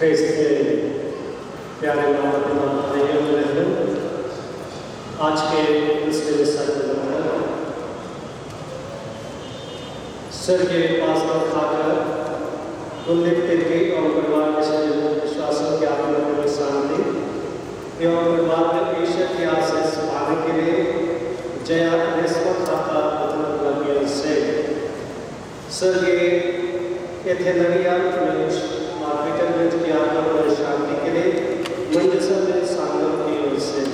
ख्रिस्त के प्यारे भाइयों, आज के दूसरे सर के पास खाकर तुम लिखते थे और परिवार के सभी विश्वासों के आत्मा में शांति एवं परिवार में ईश्वर की आशीष पाने के लिए जया निस्पत खाता मतलब से सर के एथेनरिया में पीटर में की आत्मा में शांति के लिए मंजसर में सांगम की ओर से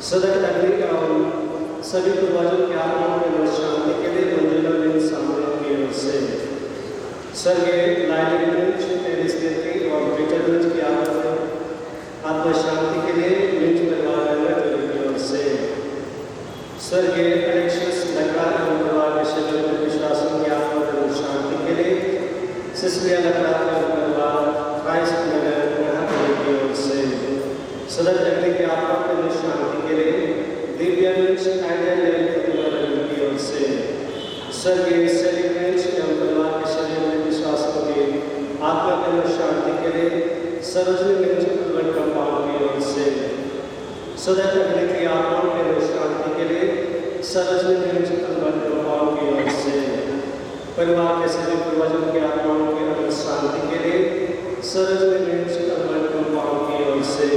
सदक अग्नि और सभी पूर्वजों की आत्मा में शांति के लिए मंजुला में सांगम की ओर से स्वर्गीय लाइब्रेरी की और पीटर में की आत्मा शांति के लिए मिंच परिवार की ओर से स्वर्गीय अलेक्सियस लकड़ा और परिवार के शरीर में विश्वासों की आत्मा में शांति के लिए सिस्लिया लकड़ा और परिवार क्राइस्ट नगर की ओर से सदर जगने की आत्मा में शांति के लिए दिव्य की ओर से स्वर्गीय सेलिब्रेंस एवं परिवार के शरीर में विश्वासों की आत्मा में शांति के लिए सरोजनी कंपाउंड की ओर से सदर जगने की आत्मा में शांति के लिए सरोजनी कंपाउंड की ओर से परिवार के सभी पूर्वजों की आत्माओं की शांति के लिए सरोजनी कंपाउंड की ओर से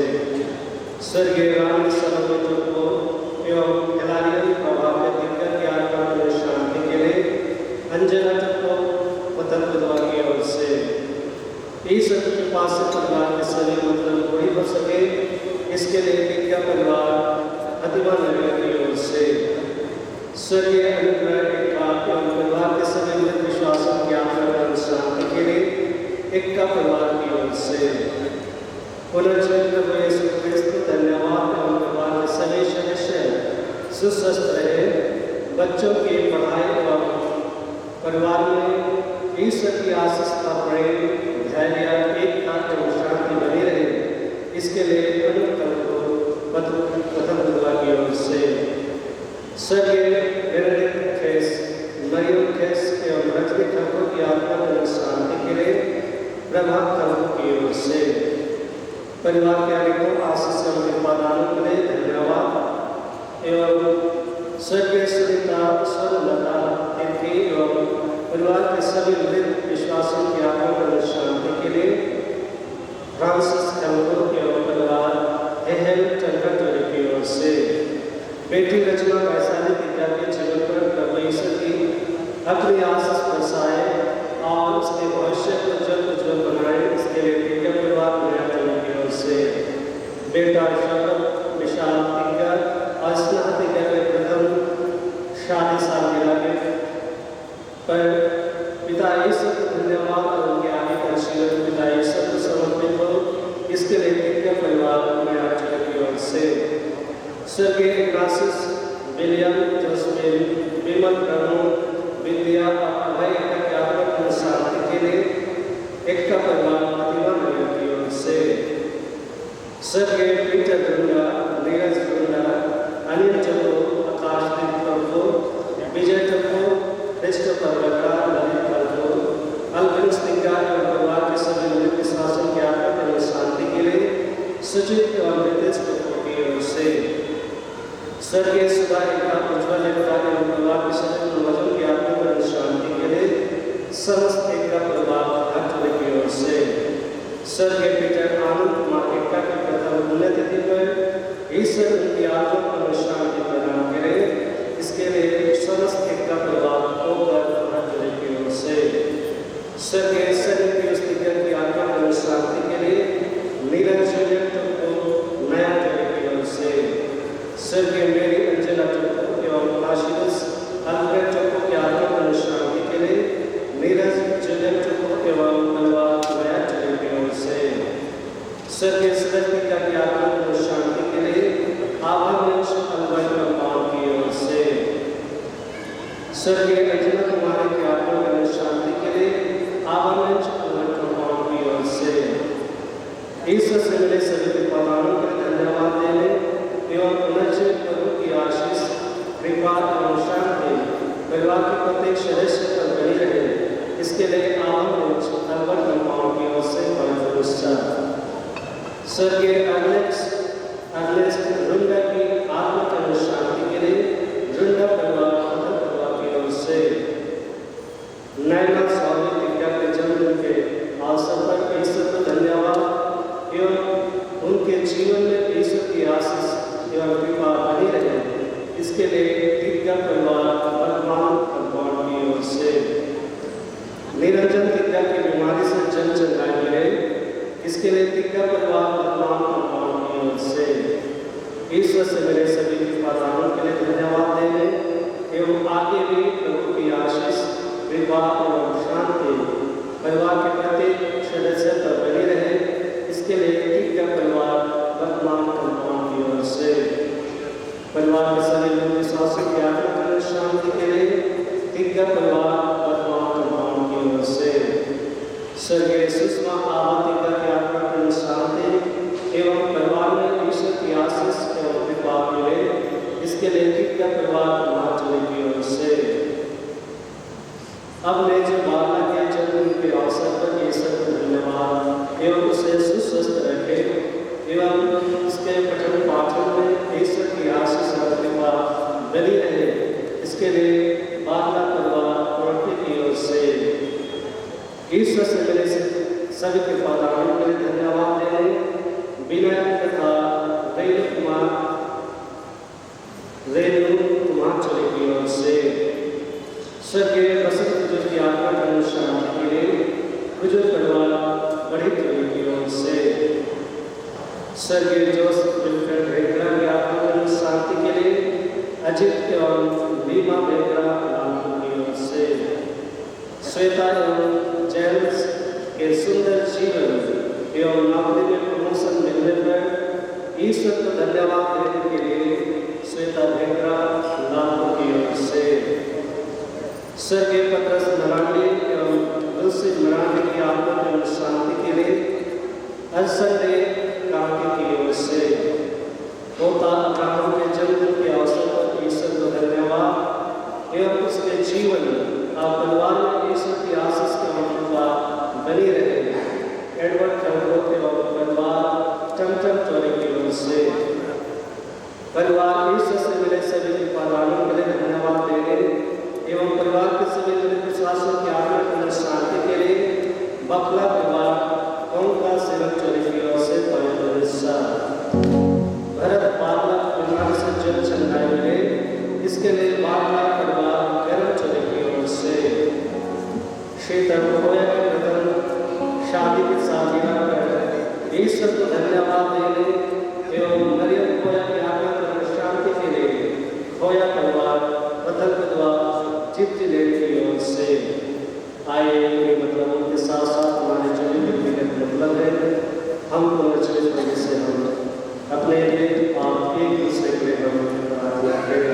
स्वर्गीय राम सर्वोच्च को एवं हिलारियन प्रभाव के दिक्कत की आत्मा में शांति के लिए अंजना को वतन बुधवा की ओर से इस के पास से परिवार के सभी मतलब पूरी हो सके इसके लिए विज्ञा परिवार अतिमा नगर की ओर से स्वर्गीय अनुग्रह एवं परिवार के सभी विश्वासों की आत्मा शांति के लिए एक का परिवार की ओर से पुनर्जीवित हुए क्रिस्त धन्यवाद एवं परिवार के सभी सदस्य सुस्वस्थ रहे बच्चों की पढ़ाई एवं परिवार में ईश्वर की आशीष का प्रेम धैर्य एकता एवं शांति बनी रहे इसके लिए प्रथम बुधवा की ओर से स्वर्गीय बेनेडिक्ट खेस मरियम खेस एवं रजनी ठाकुर की आत्मा में शांति के लिए प्रभात ठाकुर की ओर से परिवार के अनेकों आशीष एवं निर्माणों के लिए धन्यवाद एवं स्वर्गीय सुनीता स्वर्णलता तिथि एवं परिवार के सभी विश्वासों की आत्मा में शांति के लिए फ्रांसिस ठाकुर एवं परिवार हेहल चंद्र की ओर से बेटी रचना वैशाली पिता के जीवन पर परमेश्वर की अपनी आशीष बरसाए और उसके भविष्य को उज्जवल बनाए इसके लिए दिव्य परिवार बनाने की ओर से बेटा शरद विशाल तिगर और स्नेह तिगर के प्रथम शादी सालगिरह पर पिता ईश्वर को धन्यवाद और उनके आगे का आशीर्वाद पिता ईश्वर को समर्पित हो इसके लिए दिव्य परिवार बनाने की ओर से स्वर्गीय फ्रांसिस विलियम जोसेफ विमल प्रभु विद्या अभय की आत्मा शांति के लिए एक का परिवार प्रतिभा नगर की ओर से स्वर्गीय पीटर दुर्गा नीरज दुर्गा अनिल चको आकाशदीप प्रभु विजय चको क्रिस्टोफर लकड़ा ललित प्रभु अल्फिन स्निग्धा एवं परिवार के सभी विश्वासों की आत्मा में शांति के लिए सुचित एवं नितेश प्रभु की ओर से स्वर्गीय सुधा एकता उज्ज्वल एकता एवं परिवार के सभी पूर्वजों की आत्मा में शांति के लिए समस्त एकता परिवार हट की ओर से स्वर्गीय पीटर आनंद कुमार एकता की प्रथम पुण्यतिथि पर ईश्वर उनकी आत्मा में शांति प्रदान करे इसके लिए समस्त एकता परिवार होकर हट की ओर से स्वर्गीय शरीर की स्थिति की आत्मा में शांति के लिए नीरज को नया की ओर से स्वर्गीय मेरी अंजना चौको एवं आशीष अल्फ्रेड चौको की आत्मा में शांति के लिए नीरज जूलियन चौको एवं परिवार नया चौको की ओर से स्वर्गीय सदस्यता की आत्मा में शांति के लिए आभार अलवाई कंपाउंड की ओर से स्वर्गीय अंजना कुमारी की आत्मा में शांति के लिए आभार अलवाई कंपाउंड की ओर से ईश्वर से मिले सभी विद्वानों को धन्यवाद देने एवं पुनर्जीवित प्रभु की आशीष कृपा एवं शांति परिवार के प्रत्येक सदस्य पर बनी रहे इसके लिए आलम अल्बर्ट कंपाउंड की ओर से पुरस्कार। स्वर्गीय अर्नेस्ट रुंडा की आत्मा की शांति के लिए रुंडा परिवार की ओर से नैना स्वामी दिव्या के जन्मदिन के अवसर पर ईश्वर को धन्यवाद एवं उनके जीवन में ईश्वर की आशीष एवं कृपा बनी रहे, इसके लिए दिव्या परिवार वर्तमान कंपाउंड की ओर से निरंजन दिव्या की बीमारी से जन चंगाई मिले, इसके लिए दिव्या परिवार वर्तमान कंपाउंड की ओर से ईश्वर से मिले सभी कृपादानों के लिए धन्यवाद देने एवं आगे भी प्रभु की आशीष कृपा एवं शांति परिवार के प्रत्येक सदस्य पर बनी रहे, इसके लिए दिव्या परिवार वर्तमान कंपाउंड की ओर से परिवार के सभी लोग विश्वासों की आत्मा शांति के लिए दिव्या परिवार वर्तमान कंपाउंड की ओर से स्वर्गीय सुषमा आवातिका की आत्मा की शांति एवं परिवार में ईश्वर की आशीष एवं कृपा मिले, इसके लिए दिव्या परिवार महाचले की ओर से अब मैं जो बाला के जन्म के अवसर पर ईश्वर को धन्यवाद एवं उसे सुस्वस्थ रखे एवं उसके पठन पाठन में ईश्वर की आशीष और कृपा बनी रहे, इसके लिए बाला परिवार की ओर से ईश्वर से मिले सभी कृपादानों के लिए धन्यवाद देने विनय तथा रेणु कुमार चले की ओर से स्वर्गीय प्रसिद्ध बुजुर्ग की आत्मा का शांति के लिए बुजुर्ग परिवार बड़ी चले की ओर से स्वर्गीय जोसेफ विल्फ्रेड भेगड़ा की आत्मा का शांति के लिए अजित एवं रीमा भेगड़ा की ओर से श्वेता एवं जेम्स के सुंदर जीवन एवं नौकरी में प्रमोशन मिलने पर ईश्वर को धन्यवाद देने के लिए श्वेता भेगड़ा की ओर से स्वर्गीय पत्रस मराठी एवं तुलसी मराठी की आत्मा की शांति के लिए असंडे कांति की ओर से पोता अब्राहम के जन्मदिन के अवसर पर ईश्वर को धन्यवाद एवं उसके जीवन और परिवार में ईश्वर की आशीष के अनुरूपा बनी रहे, एडवर्ड खंडों एवं परिवार टमटम चोरी की ओर से परिवार ईश्वर से मिले सभी कृपादानों के लिए धन्यवाद देने एवं परिवार के सभी विश्वासों की आत्मा की शांति के लिए बकला परिवार कौन का सेवक चोरी की ओर से भरत बाबला परिवार से जल चंगाई मिले, इसके लिए बाबला परिवार गरम चोरी की ओर से शीतल खोया के प्रथम शादी की सालगिरह पर ईश्वर को धन्यवाद देने एवं मरियम खोया की आत्मा की शांति के लिए खोया परिवार बदल द्वारा चित्त लेने की ओर से आए के मतलब उनके साथ साथ हमारे जो भी मतलब है हम पुनर्जीवित होने से हम अपने लिए और एक दूसरे के लिए हम प्रार्थना करें।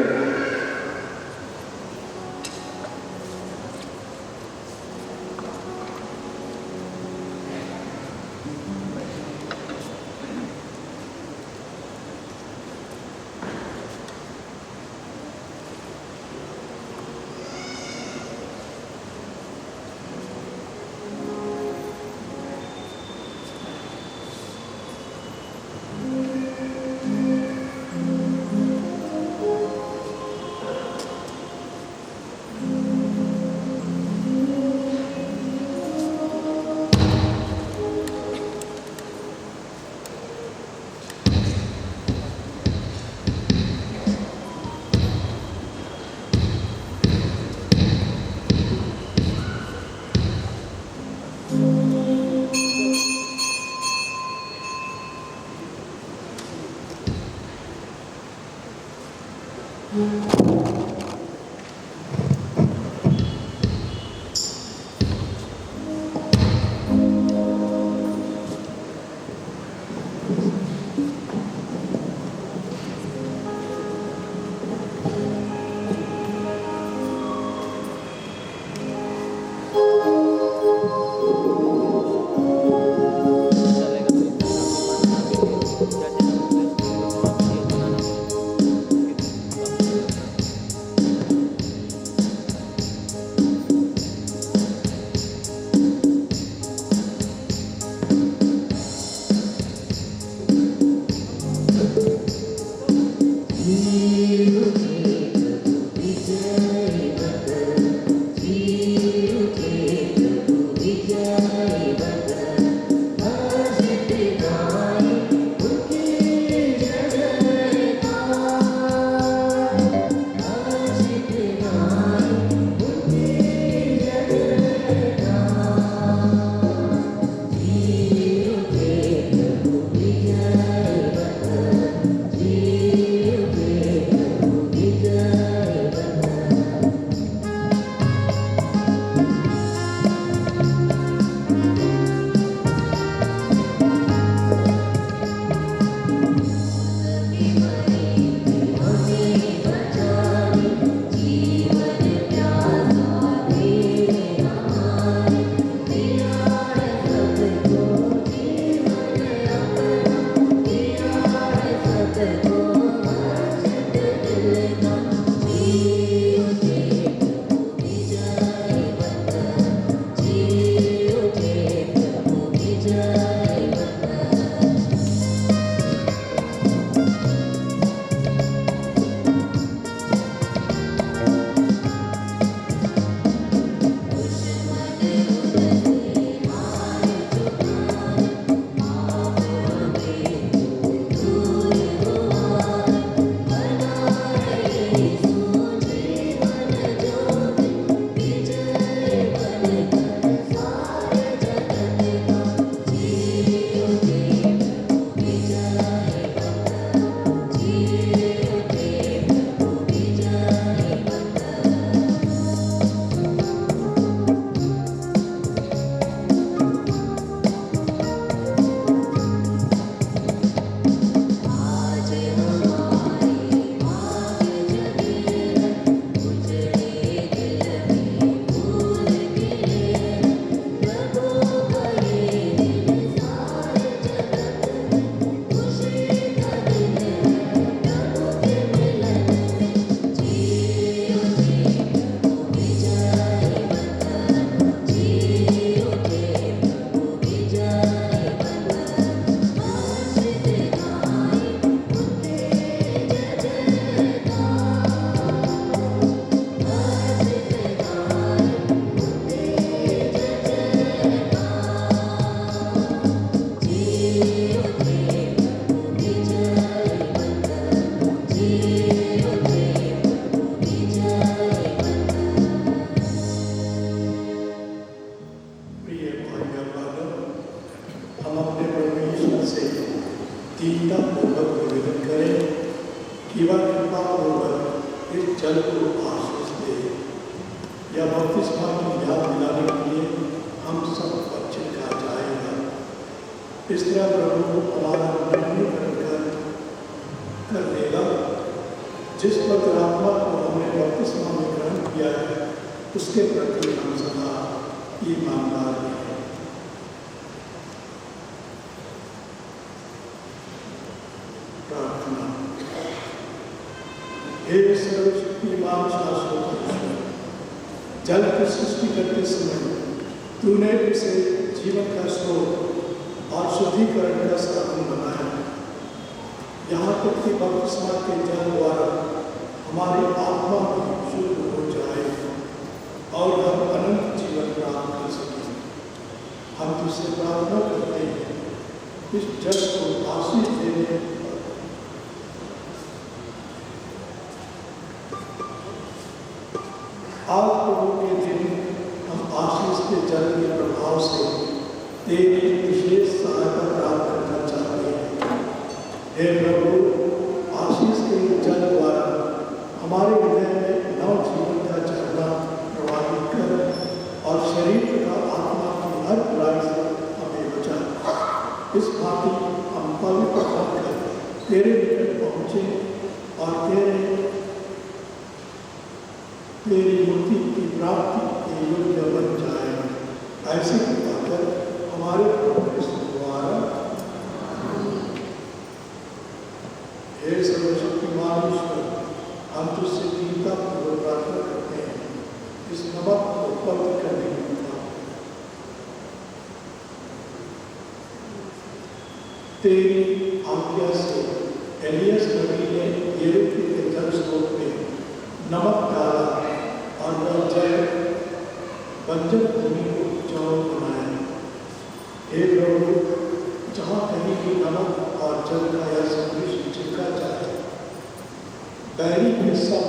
तेरी आज्ञा से एलियस नबी ने यरूशलेम नमक डाला और वह जल बंजर भूमि को उपजाऊ बनाया। हे प्रभु, जहाँ कहीं भी नमक और जल का यह संदेश छिड़का जाए, बैरी भी सब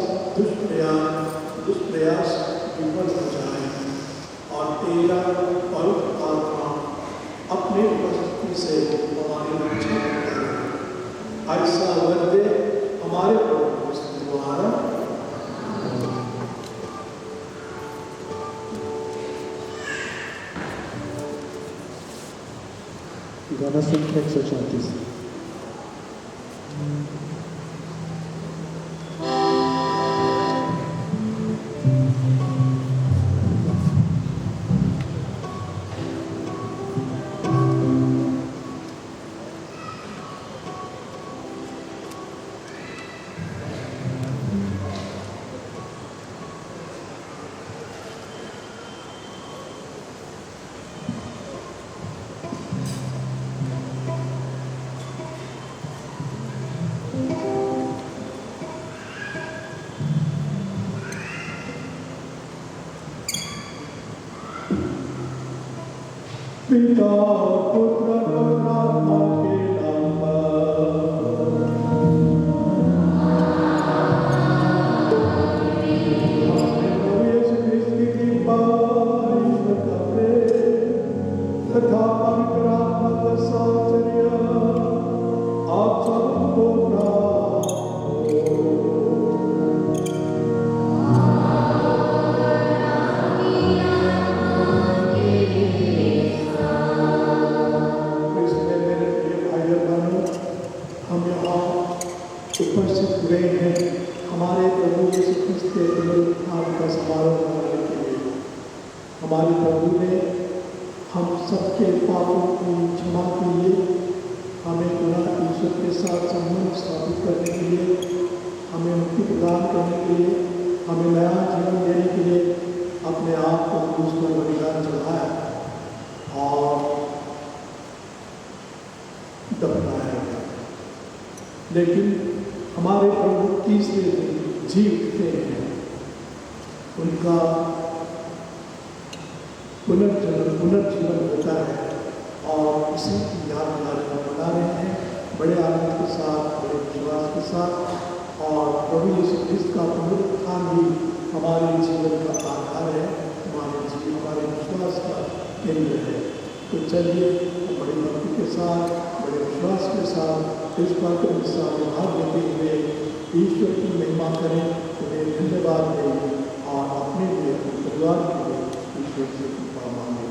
दुष्प्रयास विफल हो जाए और तेरा पवित्र आत्मा अपने उपस्थिति से हमारी रक्षा करे। ऐसा वर दे हमारे प्रभु द्वारा। गाना संख्या 134। पिता पुत्र और आत्मा के नाम पर। प्रभु यीशु ख्रिस्त की कृपा, ईश्वर का प्रेम तथा पवित्र आत्मा का साहचर्य आप सबको प्राप्त हो। उपस्थित हुए हैं हमारे प्रभु यीशु ख्रिस्त के पुनरुत्थान का समारोह मनाने के लिए। हमारे प्रभु ने हम सबके पापों की क्षमा के लिए, हमें पुनः ईश्वर के साथ संबंध स्थापित करने के लिए, हमें मुक्ति प्रदान करने के लिए, हमें नया जीवन देने के लिए अपने आप को क्रूस पर बलिदान चढ़ाया और दफनाया। लेकिन हमारे प्रभु तीसरे दिन जी उठते हैं। उनका पुनर्जीवन होता है और इसी की याद मना रहे हैं बड़े आनंद के साथ, बड़े विश्वास के साथ। और प्रभु यीशु ख्रिस्त का पुनरुत्थान भी हमारे जीवन का आधार है, हमारे विश्वास का केंद्र है। तो चलिए बड़ी भक्ति के साथ, बड़े विश्वास के साथ इस बात को भाग लेते हुए ईश्वर की महिमा करें, उन्हें धन्यवाद दें और अपने लिए, अपने परिवार के लिए ईश्वर से कृपा मांगे।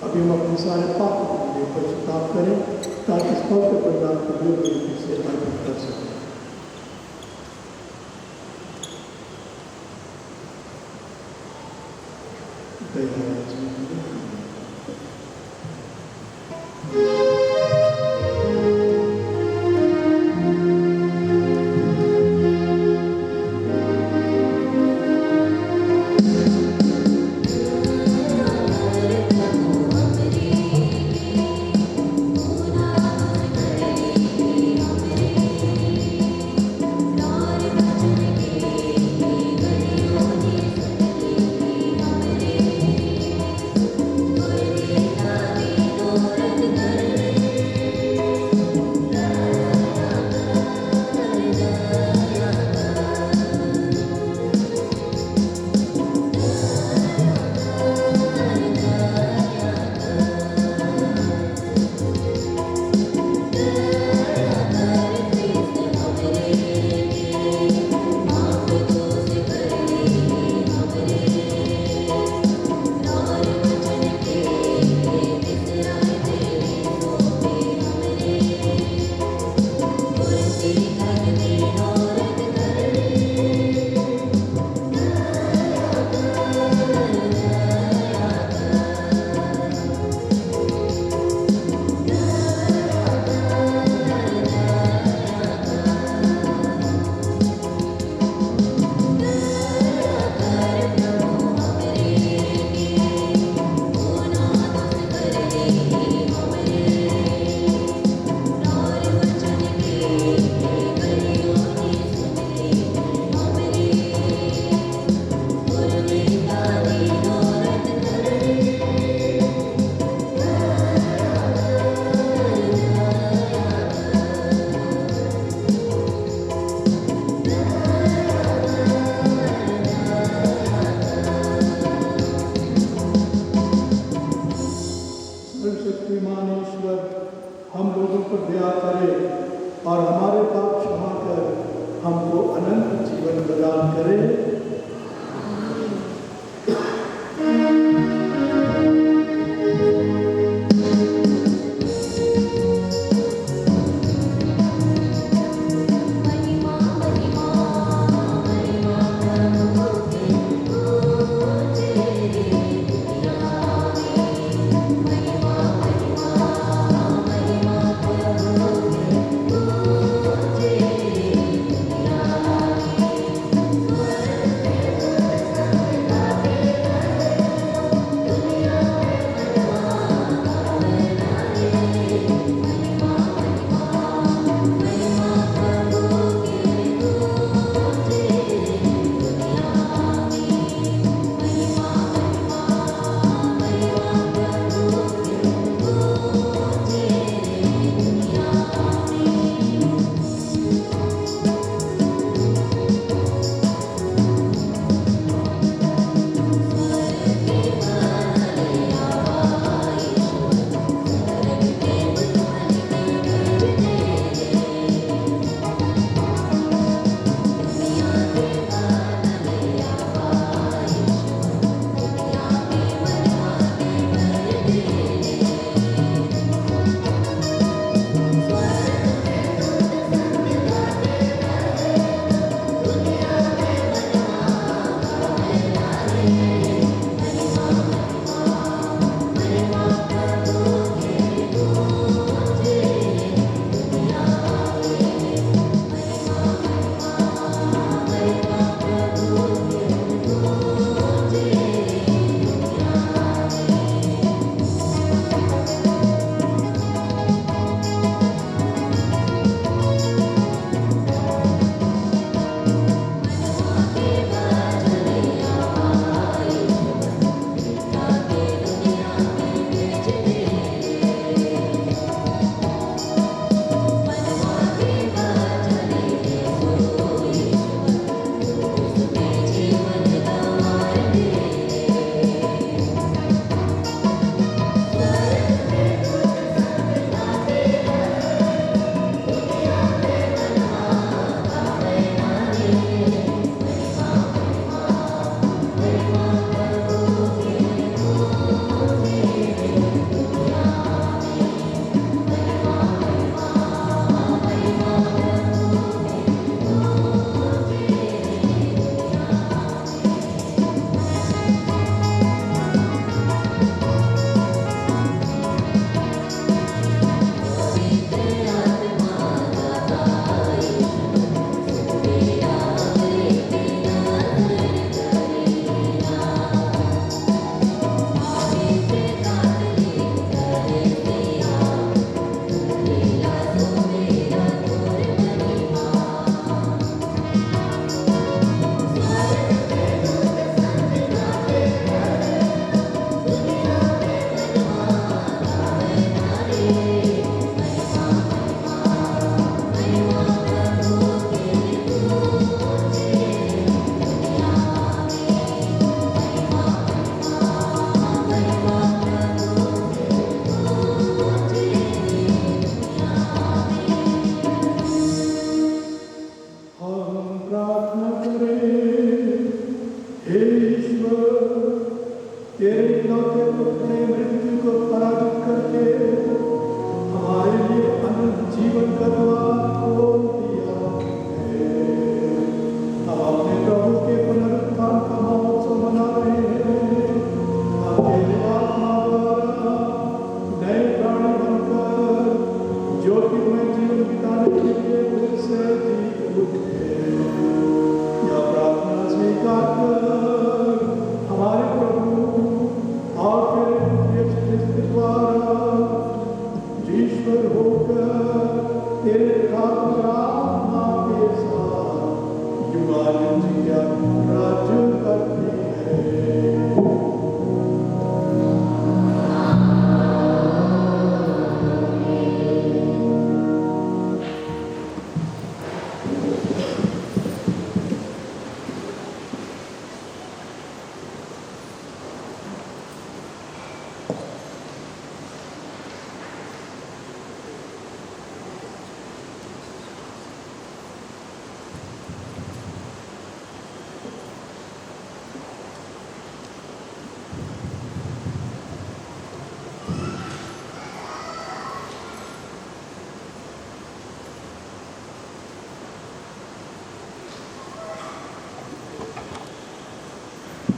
अभी हम अपने सारे पापों के लिए पश्चाताप करें ताकि इस पवित्र परिवार को देव से अर्पित कर सकें। प्रदान करे।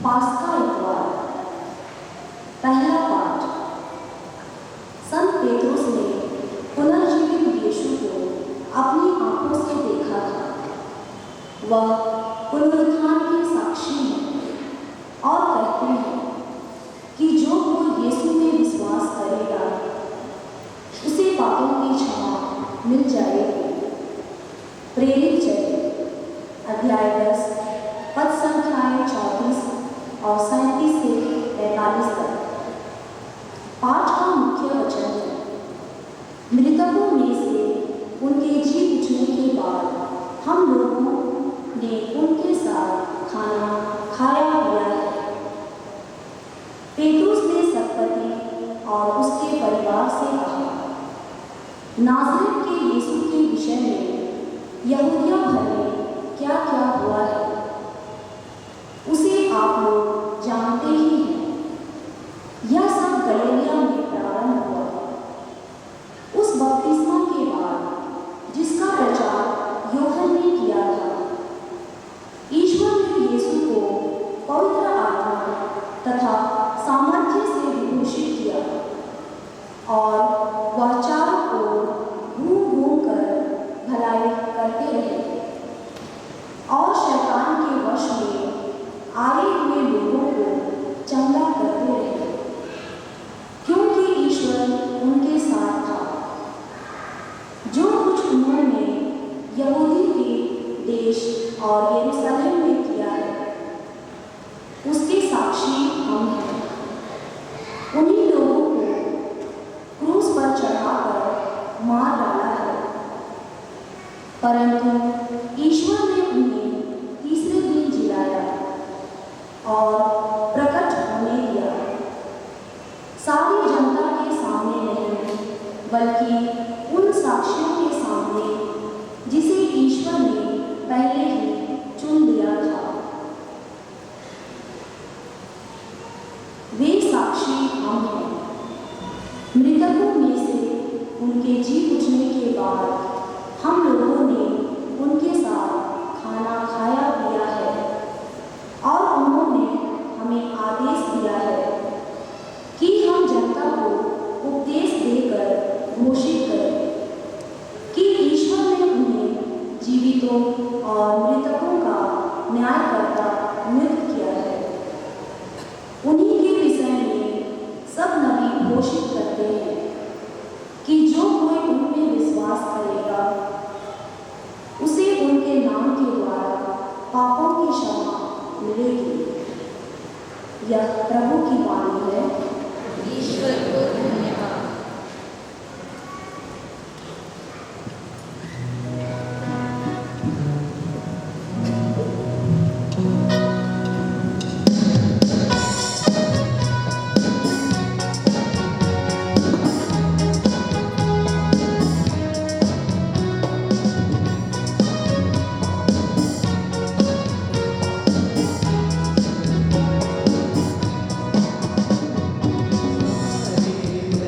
पास्का इतवार। पहला पाठ। संत पेत्रुस ने पुनर्जीवित यीशु को अपनी आंखों से देखा था। वह पुनरुत्थान के साक्षी हैं और कहते हैं कि जो कोई यीशु में विश्वास करेगा उसे पापों की क्षमा मिल जाएगी। प्रेरित चरित्र अध्याय 10 पद संख्याएं 34 और 37 से 45 तक। पाठ का मुख्य वचन है, मृतकों में से उनके जी उठने के बाद हम लोगों ने उनके साथ खाना खाया पिया है। पेत्रुस ने सतपति और उसके परिवार से कहा, नाज़रेत के यीशु के विषय में यहूदिया भर में क्या क्या हुआ है उसे आप लोग जानते ही हैं। यह सब गलीलिया में प्रारंभ हुआ। उस बपतिस्मा के बाद जिसका प्रचार यूहन्ना ने किया था, ईश्वर ने यीशु को पवित्र आत्मा तथा सामर्थ्य से विभूषित किया और वह चारों ओर घूम घूम कर भलाई करते रहे और शैतान के वश में आए हुए लोगों को चंगा करते रहे, क्योंकि ईश्वर उनके साथ था। जो कुछ उन्होंने यहूदी के देश और यरूशलेम में किया है उसके साक्षी हम हैं। उन्हीं लोगों को क्रूस पर चढ़ाकर मार डाला है, परंतु ईश्वर ने उन्हें तीसरे दिन जिलाया और प्रकट होने दिया, सारी जनता के सामने नहीं बल्कि उन साक्षियों के सामने जिसे ईश्वर ने पहले ही चुन लिया था। वे साक्षी हम हैं। मृतकों में से उनके जी उठने के बाद हम लोगों ने उनके साथ खाना खाया पिया है और उन्होंने हमें आदेश दिया है कि हम जनता को उपदेश देकर घोषित करें कि ईश्वर ने उन्हें जीवितों और मृतकों का न्यायकर्ता नियुक्त किया है। उन्हीं के विषय में सब नबी घोषित करते हैं कि जो कोई उनमें विश्वास करेगा उसे उनके नाम के द्वारा पापों की क्षमा मिलेगी। यह प्रभु की वाणी है। ईश्वर को धन्यवाद। Hare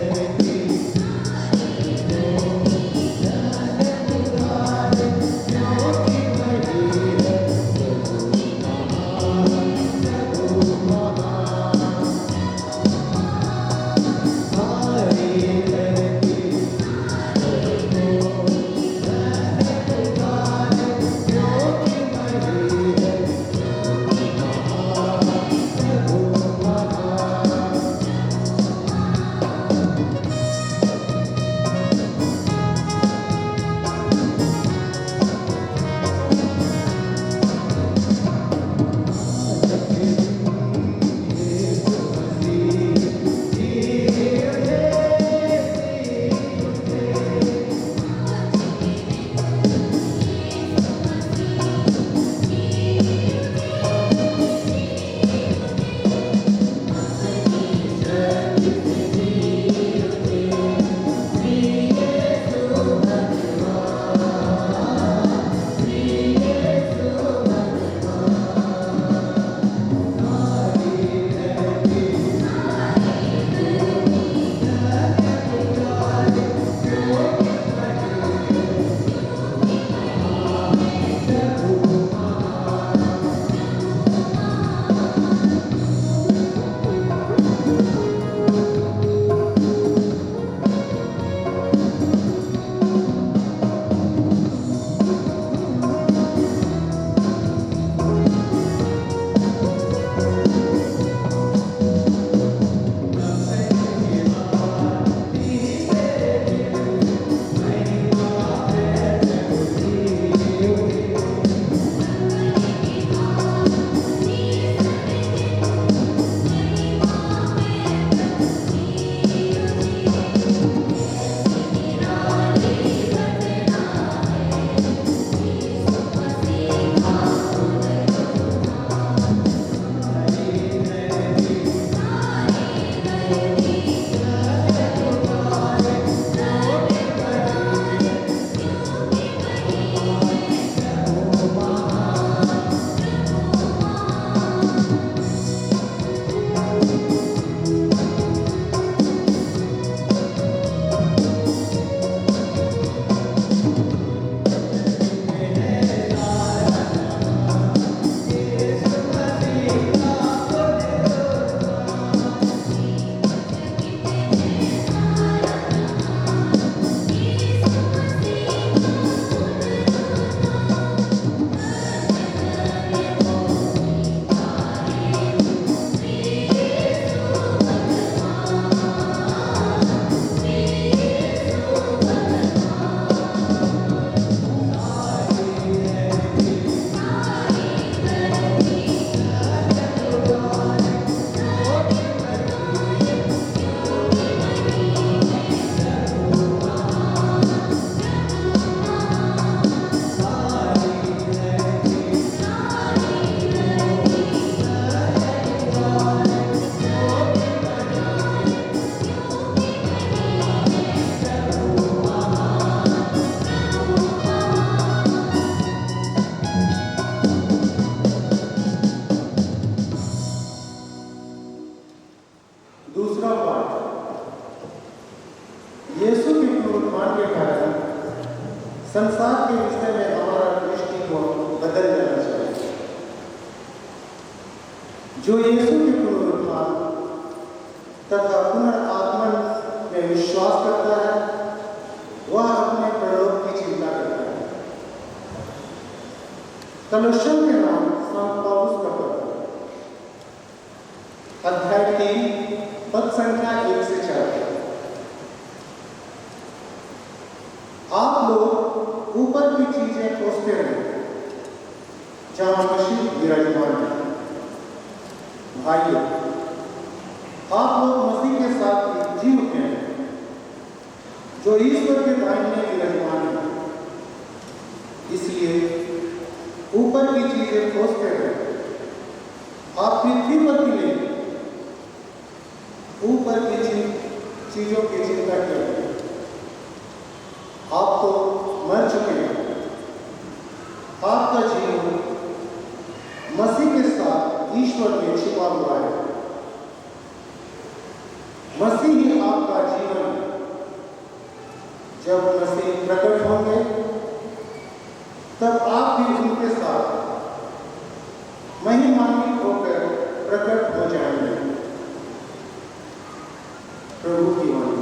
जो यीशु के पुनरुत्थान तथा पुनर्आगमन में विश्वास करता है वह अपने प्रलोभ की चिंता करता है। कलोसियों के नाम संत पौलुस का पत्र अध्याय 3 पद संख्या 1 से 4। आप लोग ऊपर की चीजें खोजते रहें जहां मसीह विराजमान है। भाइयों, आप लोग मसीह के साथ जी उठे हैं जो ईश्वर के दाहिने विराजमान है। इसलिए ऊपर की चीजें खोजते रहें। आप पृथ्वी पर की नहीं, ऊपर की चीजों की चिंता करें। आप तो मर चुके हैं। आपका जीवन मसीह के साथ ईश्वर में छिपा हुआ है। मसीह ही आपका जीवन है। जब मसीह प्रकट होंगे तब आप भी उनके साथ महिमान्वित होकर प्रकट हो जाएंगे। प्रभु की वाणी।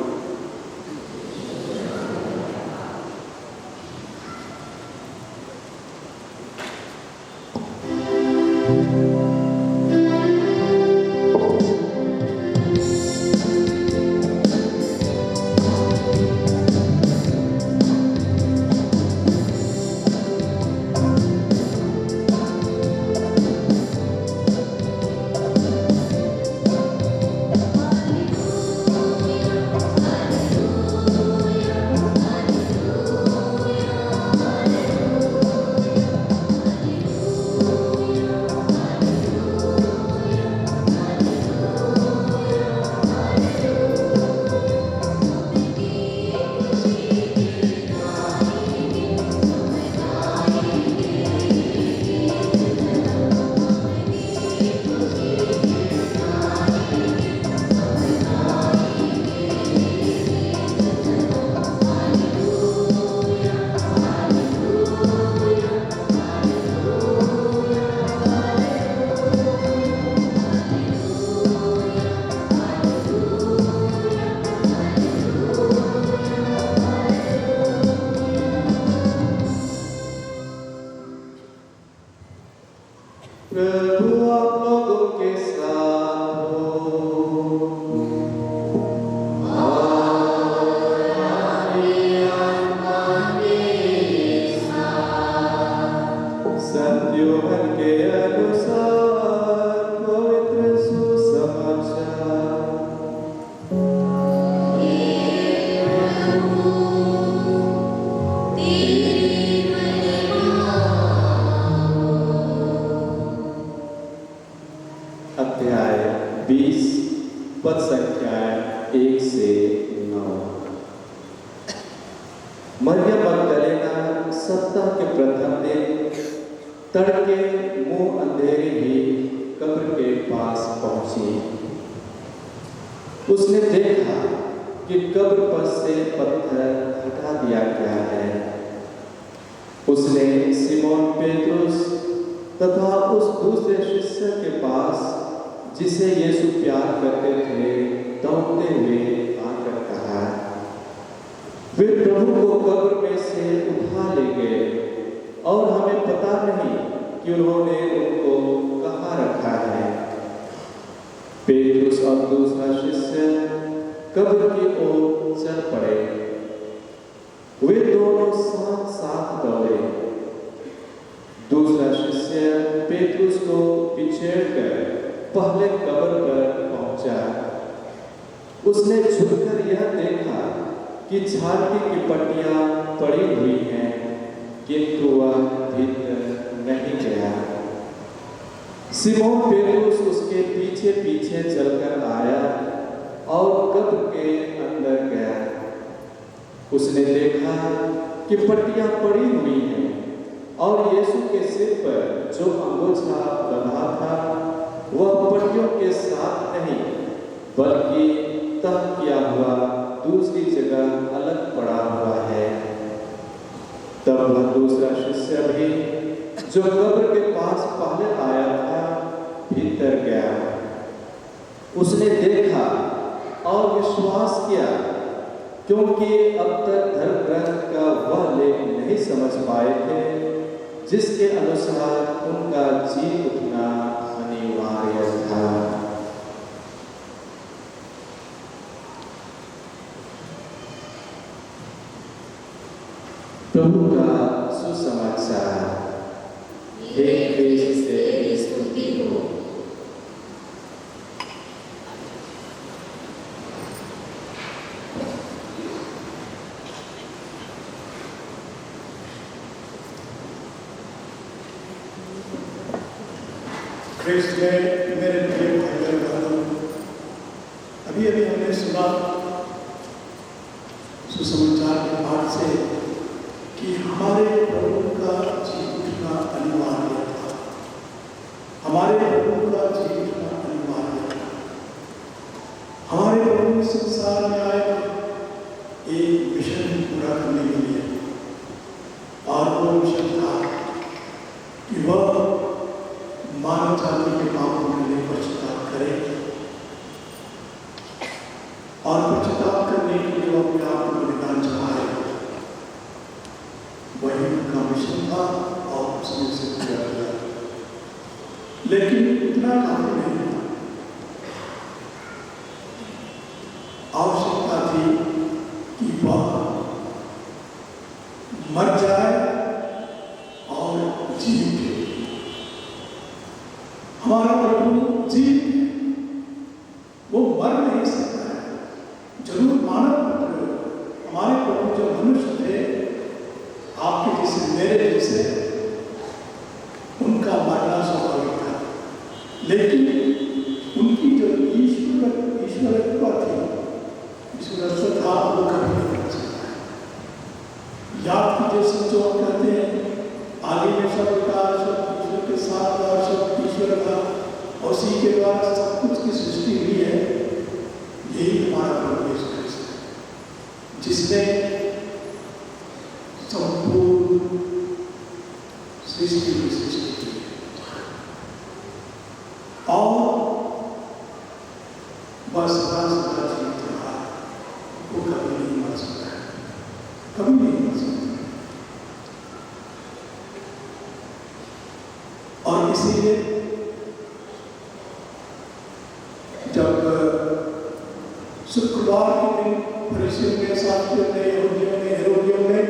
प्रभु आप लोगों के साथ हो। संत यूहन्ना के अनुसार पवित्र सुसमाचार। अध्याय 20 पद संख्या 1 से 9। मरियम मगदलेना सप्ताह के प्रथम दिन तड़के मुंह अंधेरे ही कब्र के पास पहुंची। उसने देखा कि कब्र पर से पत्थर हटा दिया गया है। उसने सिमोन पेट्रुस तथा उस दूसरे शिष्य के पास जिसे यीशु प्यार करते थे दौड़ते हुए आकर कहा, वे प्रभु को कब्र में से उठा ले गए और हमें पता नहीं कि उन्होंने उनको कहाँ रखा है। पेट्रुस और दूसरा शिष्य कब्र की ओर चल पड़े। वे दोनों साथ साथ दौड़े। दूसरा शिष्य पेट्रुस को पिछेड़कर पहले कब्र पर पहुंचा। उसने झुककर यह देखा कि छाती की पट्टियां पड़ी हुई हैं, किंतु वह भीतर नहीं गया। सिमोन पेट्रुस उसके पीछे पीछे चलकर आया और कब्र के अंदर गया। उसने देखा कि पट्टियां पड़ी हुई हैं और यीशु के सिर पर जो अंगूठा बंधा था वह पट्टियों के साथ नहीं बल्कि तह किया हुआ दूसरी जगह अलग पड़ा हुआ है। तब वह दूसरा शिष्य भी जो कब्र के पास पहले आया था भीतर गया। विश्वास किया, क्योंकि अब तक धर्म ग्रंथ का वह लेख नहीं समझ पाए थे जिसके अनुसार उनका जी उठना अनिवार्य था। प्रभु का सुसमाचार। हे क्रिस्त तेरी स्तुति हो। क्रिस्त में मेरे प्रिय भाई बहनों, अभी हमने सुना सुसमाचार के पाठ से कि हमारे प्रभु का जी उठना अनिवार्य था। हमारे प्रभु का जी उठना अनिवार्य था। हमारे प्रभु संसार में आए एक मिशन पूरा करने के लिए, और वो मिशन था कि वह मानव जाति के पापों के लिए पश्चाताप करें, और पश्चाताप करने के लिए वो अपने आप को बलिदान चढ़ाए। वही उनका मिशन था और उसने उसे पूरा किया। लेकिन इतना काफी नहीं था। आवश्यकता थी कि वह मर जाए और जी उठे। हमारा प्रभु जी, वो मर नहीं सकता है। जरूर मानव पुत्र, हमारे प्रभु जो मनुष्य थे, आपके जैसे मेरे जैसे, उनका मरना स्वाभाविक था। लेकिन उनकी जो ईश्वरत्व थी, ईश्वरत्व था, वो कभी नहीं हो सकता है। याद कीजिए, सच्चो हम कहते हैं आदि में शब्द था, शब्द ईश्वर के साथ था, शब्द ईश्वर था, और उसी के द्वारा सब कुछ की सृष्टि हुई है। यही हमारा प्रभु यीशु क्रिस्त है, जिसने संपूर्ण सृष्टि की सृष्टि की और वह सदा सदा जीवित रहा। वो कभी नहीं मर सकता है, कभी नहीं मर सकता। और इसीलिए जब शुक्रवार के दिन फरीसियों के शास्त्रियों ने, यहूदियों ने, हेरोदियों ने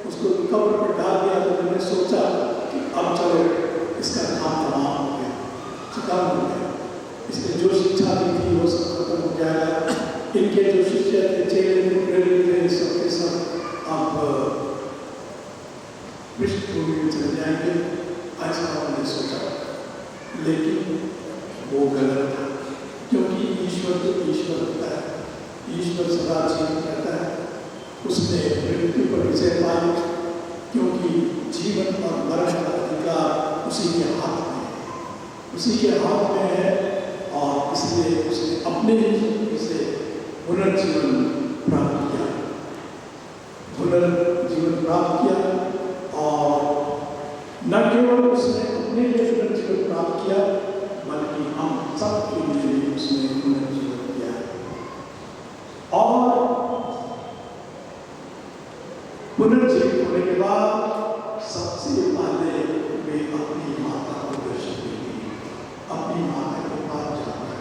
उसको कब्र पर डाल दिया, तो उन्होंने सोचा कि अब चलो इसका काम तमाम हो गया, खत्म हो गया। इसने जो शिक्षा दी थी वो सब खत्म हो जाएगा। इनके जो शिष्य थे, चेले थे, प्रेरित थे, सबके सब अब पृष्ठभूमि में चले जाएंगे, ऐसा उन्होंने सोचा। लेकिन वो गलत था, क्योंकि ईश्वर तो ईश्वर होता है, ईश्वर सदा जीवित रहता है। उसने मृत्यु पर विजय पाई, क्योंकि जीवन और मरण का अधिकार उसी के हाथ में है, उसी के हाथ में है। और इसलिए उसने अपने ही से पुनर्जीवन प्राप्त किया, पुनर्जीवन प्राप्त किया। और न केवल उसने अपने लिए पुनर्जीवन प्राप्त किया, बल्कि हम सबके लिए उसने पुनर्जीवन किया। और पुनर्जीवित होने के बाद सबसे पहले वे अपनी माता को दर्शन देंगे, अपनी माता के पास जाकर।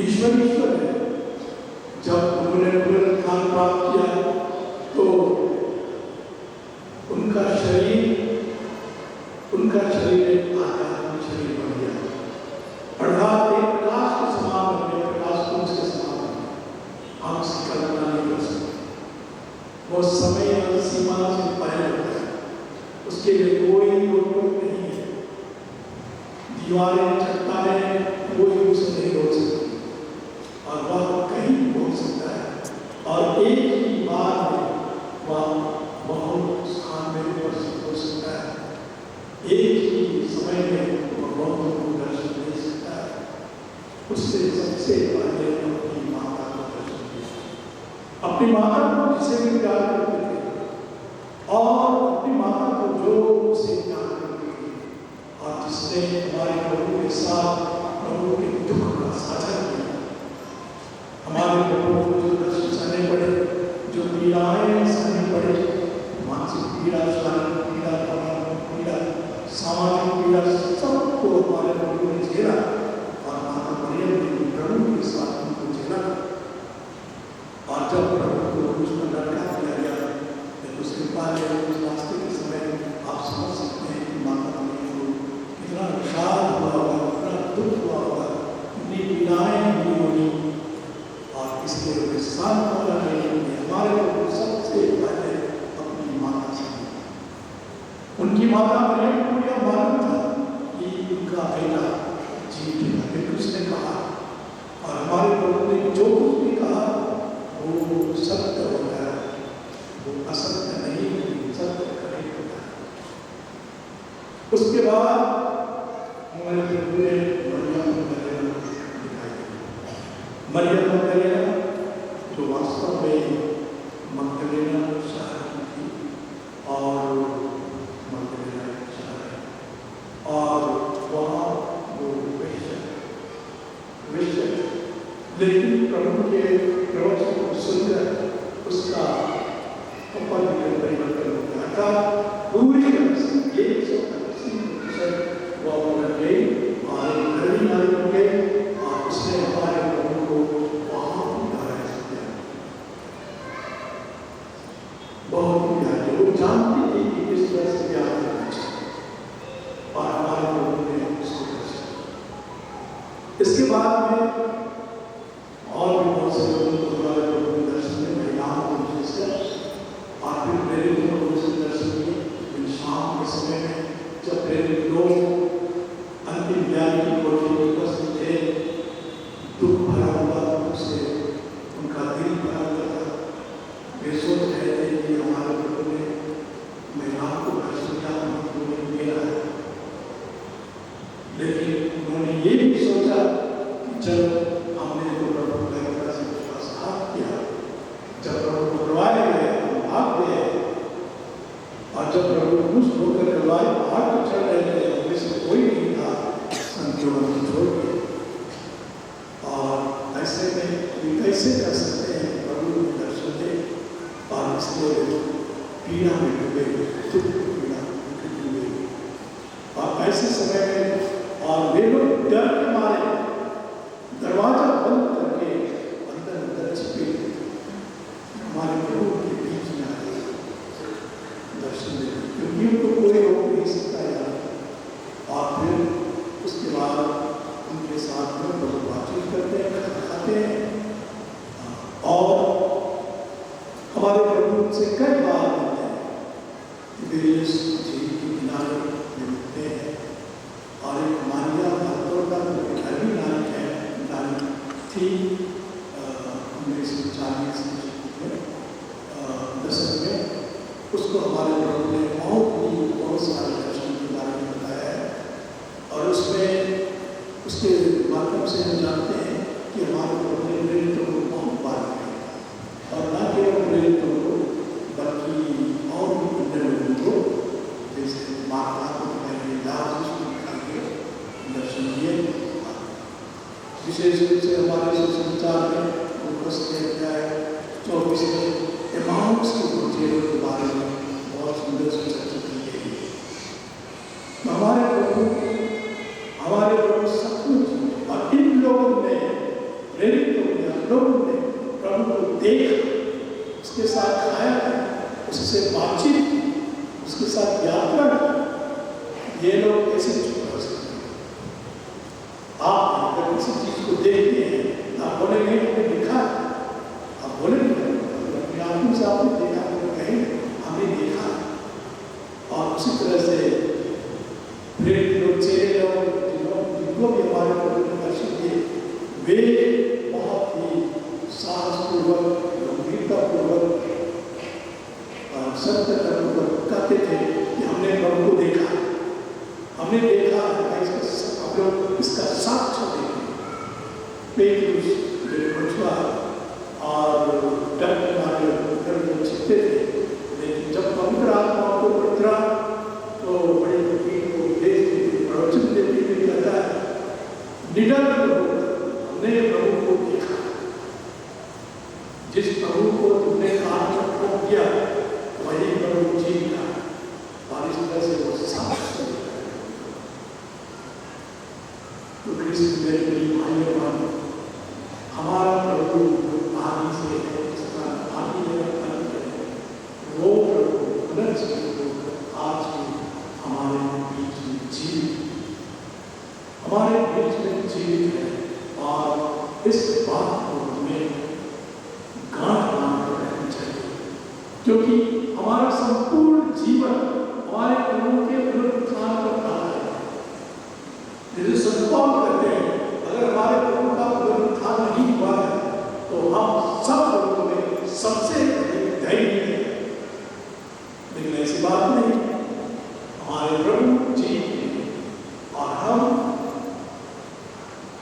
ईश्वर ईश्वर है। जब उन्होंने पुनरुत्थान प्राप्त किया तो उनका शरीर एक आध्यात्मिक शरीर बन गया, अर्थात एक प्रकाश के समान बन गया, प्रकाश पुंज के समान बन गया। हम उसकी कल्पना नहीं कर सकते। वो समय और सीमा से परे होता है, उसके लिए कोई रोक नहीं है। दीवारें, चट्टानें, कोई उसे नहीं रोक सकती, और वह कहीं भी पहुंच सकता है। और एक ही बार में वह बहुत स्थान में उपस्थित हो सकता है। एक ही समय में वह बहुत को दर्शन दे सकता है। उससे सबसे पहले अपनी माता को दर्शन दिया, अपनी माता को जिसे भी प्यार करते थे, और अपनी माता को जो उसे प्यार करती थी, और जिसने हमारे प्रभु के साथ प्रभु के दुख का साझा किया। हमारे प्रभु को जो कष्ट सहने पड़े, जो पीड़ाएं सहने पड़े, मानसिक पीड़ा, शारीरिक पीड़ा, भावनात्मक पीड़ा, सामाजिक पीड़ा, सबको हमारे प्रभु ने झेला और माता मरियम ने प्रभु के साथ उनको झेला। और जब प्रभु को क्रूस पर लटका दिया गया, जब उसके पहले उस रास्ते के समय आप समझ सकते हैं कि माता मरियम को कितना विषाद हुआ होगा, कितना दुख हुआ होगा, कितनी पीड़ाएं हुई होगी। और इसके साथ हमारे प्रभु सबसे पहले अपनी माता से, उनकी माता मरियम को यह मालूम था कि उनका बेटा जीवित है, फिर उसने कहा, और हमारे प्रभु ने जो कुछ भी कहा वो सत्य हो गया, वो असत्य नहीं, सत्य करेक्ट हो गया। उसके बाद हमारे प्रभु ने मरियम दिखाई, मरियम मगदलेना जो वास्तव में मगदलेना शहर की थी, और मगदलेना शहर है, और वहाँ वो विषय, लेकिन प्रभु के प्रवचन को सुनकर उसका परिवर्तन हो गया था। पूरी तरह से 180% वो बन गई और घड़ी नारी बन गई, और उसने हमारे प्रभु को वहाँ उतारा किया। बहुत ही प्यारे, वो जानती थी कि किस तरह से प्यार करना चाहिए, और हमारे प्रभु ने उसको कर। इसके बाद में और भी बहुत से लोगों को हमारे प्रभु के दर्शन में, महिलाओं को विशेषकर, और फिर प्रेरित लोगों से दर्शन किए। शाम के समय में जब प्रेरित लोग अंतिम ज्ञान की कोठी में उपस्थित थे, दुख भरा हुआ उनसे उनका दिल भरा हुआ था। वे सोच रहे थे कि हमारे प्रभु ने महिलाओं को दर्शन किया, उन्होंने दिया है, लेकिन उन्होंने ये भी सोचा कि चलो हमने तो प्रभु का एक तरह से विश्वासघात किया, जब प्रभु को करवाए गए हम भाग गए, और जब प्रभु खुश होकर करवाए बाहर तो चल रहे थे, उनमें से कोई नहीं था संक्रमण को छोड़ के। और ऐसे में कैसे कर सकते हैं प्रभु के दर्शन दे, और इसलिए पीड़ा में डूबे, दुख पीड़ा डूबे। और ऐसे समय में और वे लोग डर के मारे दरवाजा बंद करके अंदर अंदर छिपे हमारे प्रभु के बीच में आए दर्शन देने, क्योंकि उनको कोई रोक नहीं सकता यार। और फिर उसके बाद उनके साथ में प्रभु बातचीत करते हैं, खाते हैं, और हमारे प्रभु उनसे कई बार मिलते हैं। तिबेरियस झील के किनारे मिलते हैं, और एक मारिया मगदलेना घर भी नारी है, नारी थी 1940 में दशक में। उसको हमारे प्रभु ने बहुत सारे दर्शन के बारे में बताया है, और उसमें उसके माध्यम से हम जानते हैं कि हमारे प्रभु ने प्रेरितों को बहुत बार किया, और न केवल प्रेरितों को बल्कि और भी अन्य लोगों को, जैसे माता को दर्शन दिए। विशेष रूप से हमारे सुसमाचार में क्या है 24 में एमाउस के गुरुचेलों के बारे में बहुत सुंदर से चर्चा की गई है। तो हमारे प्रभु सचमुच, और इन लोगों ने प्रेरित लोगों ने प्रभु को देखा, उसके साथ खाया, उससे बातचीत की, उसके साथ यात्रा की। ये लोग कैसे चुप कर सकते हैं? आप अगर किसी चीज को देखते हैं, आप बोलेंगे हमें दिखा, आप बोलेंगे अपनी आंखों से आपने देखा, तो कहेंगे हमने देखा। और उसी तरह से प्रेरित लोग, चेले लोग, जिनको भी हमारे प्रभु ने दर्शन दिए, वे बहुत ही साहसपूर्वक, गंभीरतापूर्वक, सत्यतापूर्वक कहते थे कि हमने प्रभु को देखा, हमने देखा, आप लोग इसका साक्ष्य देखें। पेट्रुस बचुआ और डर मारे लोग छिपते थे, लेकिन जब पवित्र आत्मा को उतरा तो बड़ी वकील को भेज देते, प्रवचन देते हुए कहता है, निडर हमने प्रभु को देखा, तो कृष्ण मेरे प्रिय भाइयों बहनों, हमारा प्रभु आदि से है, जिसका आदि है, अंत है, वो प्रभु पुनर्जीवित होकर आज भी हमारे बीच में जीवित है और इस बात को हमें गांठ बांध कर रखनी चाहिए, क्योंकि हमारा संपूर्ण जीवन हमारे प्रभु के पुनरुत्थान पर खड़ा है। जैसे संतों कहते हैं, अगर हमारे प्रभु का पुनरुत्थान नहीं हुआ है तो हम सब लोगों में सबसे धैर्य है, लेकिन ऐसी बात नहीं। हमारे प्रभु जीवित हैं और हम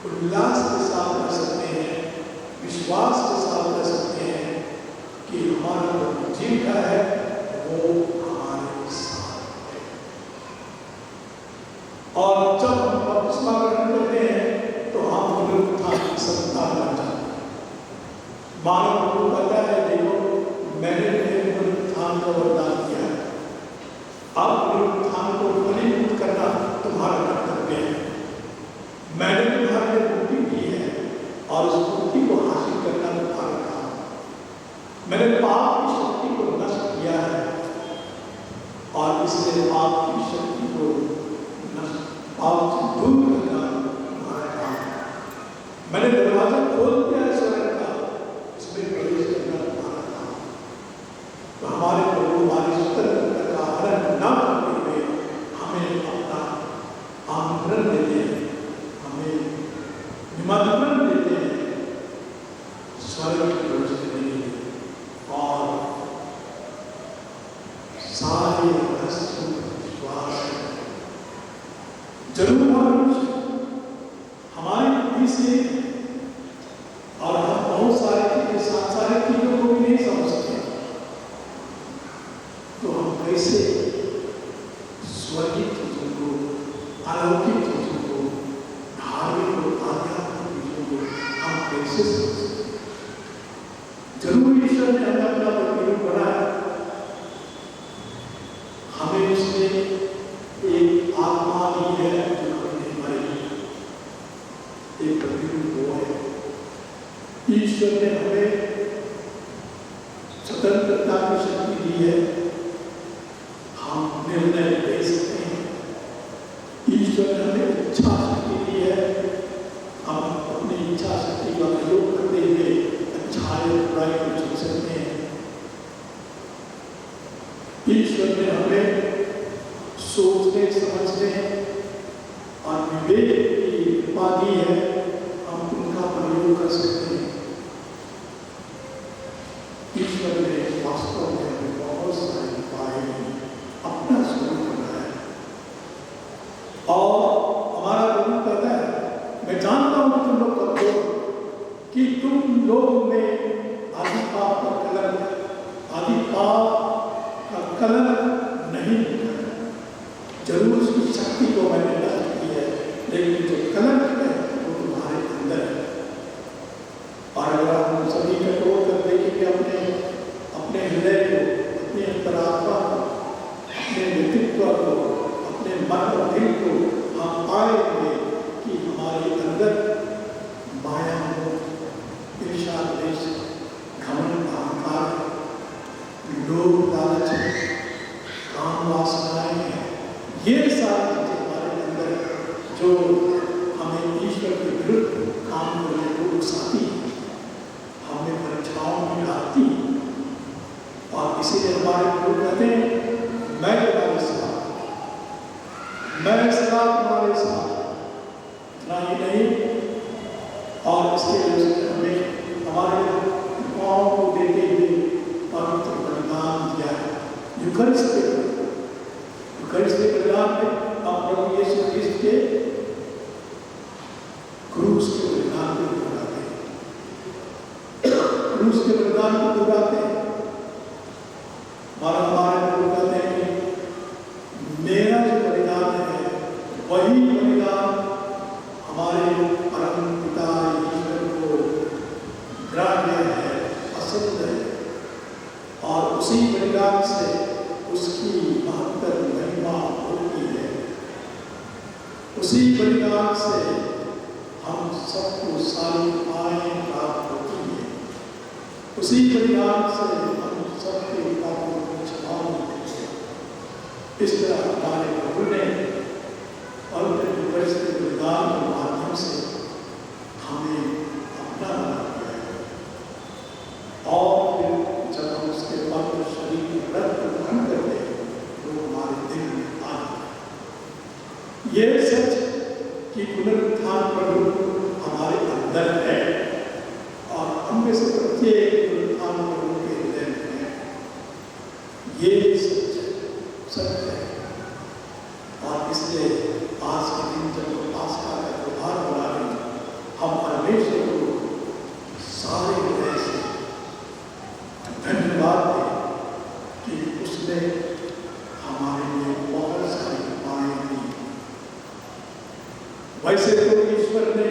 उल्लास के साथ कर सकते हैं, विश्वास के साथ कर सकते हैं कि हमारा प्रभु जीवित है, वो हमारे साथ है। और जब हम बपतिस्मा ग्रहण करते हैं तो हम पुनरुत्थान की संतान बन जाते हैं। मानव प्रभु कहता है, देखो मैंने तुम्हें पुनरुत्थान का वरदान दिया है, अब पुनरुत्थान को फलीभूत करना तुम्हारा कर्तव्य है। मैंने तुम्हारे लिए मुक्ति दी है और उस मुक्ति को हासिल करना तुम्हारा काम। मैंने पाप की शक्ति को नष्ट किया है और इसलिए पाप की शक्ति को नष्ट, पाप से दूर करना तुम्हारा काम है। मैंने दरवाजा खोल दिया है स्वर्ग का, इसमें प्रवेश करना तुम्हारा काम। तो हमारे प्रभु हमारी स्वतंत्रता का हरण न करते हुए हमें अपना आमंत्रण देते हैं, निमंत्रण देते हैं स्वर्ग की ओर से देने और सारे विश्वास जरूर हमारी बुद्धि से और हम बहुत सारे चीजें सांसारिक चीजों को भी नहीं समझ सकते, तो हम कैसे स्वर्गीय चीजों को, अलौकिक चीजों को, धार्मिक और आध्यात्मिक चीजों को हम कैसे समझ सकते? जरूर ईश्वर ने हमें अपना प्रतिरूप बनाया, हमें उसने एक आत्मा दी है जो हमें मरेगी, एक प्रतिरूप वो है। ईश्वर ने हमें स्वतंत्रता की शक्ति दी है, हम निर्णय ले सकते हैं। ईश्वर ने हमें इच्छा शक्ति दी है, हम अपनी इच्छा शक्ति का प्रयोग करते हुए अच्छाई और बुराई को चुन सकते हैं। ईश्वर ने हमें सोचने, समझने और विवेक की कृपा दी है, हम उनका प्रयोग कर सकते हैं। ईश्वर ने वास्तव में हमें बहुत सारे उपाय अपना स्वरूप बनाया और हमारा प्रभु कहता है, मैं जानता हूं तुम लोग कब कि तुम लोग में आदि पाप का कलंक नहीं है। जरूर उसकी शक्ति को मैंने नष्ट की है, लेकिन जो कलंक है वो तुम्हारे अंदर है। और अगर हम सभी कठोर कर देखेंगे अपने हृदय को, अपने अंतरात्मा को, अपने व्यक्तित्व को, अपने मन और दिल को, हम पाएंगे कि हमारे अंदर माया, ईर्ष्या, द्वेष, घमंड, अहंकार, लोभ, लालच, काम वासनाएं हैं। ये सारी चीजें हमारे अंदर जो हमें ईश्वर के विरुद्ध काम करने को उकसाती है, हमें परीक्षाओं में डालती है। और इसीलिए हमारे लोग कहते हैं, मैं तुम्हारे साथ, मैं सदा तुम्हारे साथ। इतना ही नहीं, और इसके वजह से हमें हमारे पाँव को देते हुए पवित्र बलिदान दिया है। यूकरिस्ट के बलिदान में हम प्रभु यीशु क्रिस्ट के क्रूस के बलिदान को दोहराते हैं, क्रूस के बलिदान को दोहराते हैं। हमारे लोग कहते हैं कि मेरा जो बलिदान है वही बलिदान हमारे परम पिता ईश्वर को ग्राह्य है, पसंद है, और उसी बलिदान से उसकी महत्तर महिमा होती है। उसी बलिदान से हम सबको सारी आयें प्राप्त होती हैं। उसी परिणाम से हम सबके पापों को क्षमा मिलती है। इस तरह हमारे प्रभु ने पवित्र परिशुद्ध बलिदान के माध्यम से हमें अपना बना दिया है। और फिर जब हम उसके पवित्र शरीर के रक्त को ग्रहण करते हैं तो हमारे दिल में आता है ये सच कि पुनरुत्थान प्रभु हमारे अंदर है और हम में से प्रत्येक पुनरुत्थान प्रभु के हृदय में है। ये सच है। और इसलिए आज के दिन जब पास्का का त्योहार मना रहे हैं, हम परमेश्वर को सारे हृदय से धन्यवाद दें कि उसने हमारे लिए बहुत सारी कृपाएं दी। वैसे तो ईश्वर ने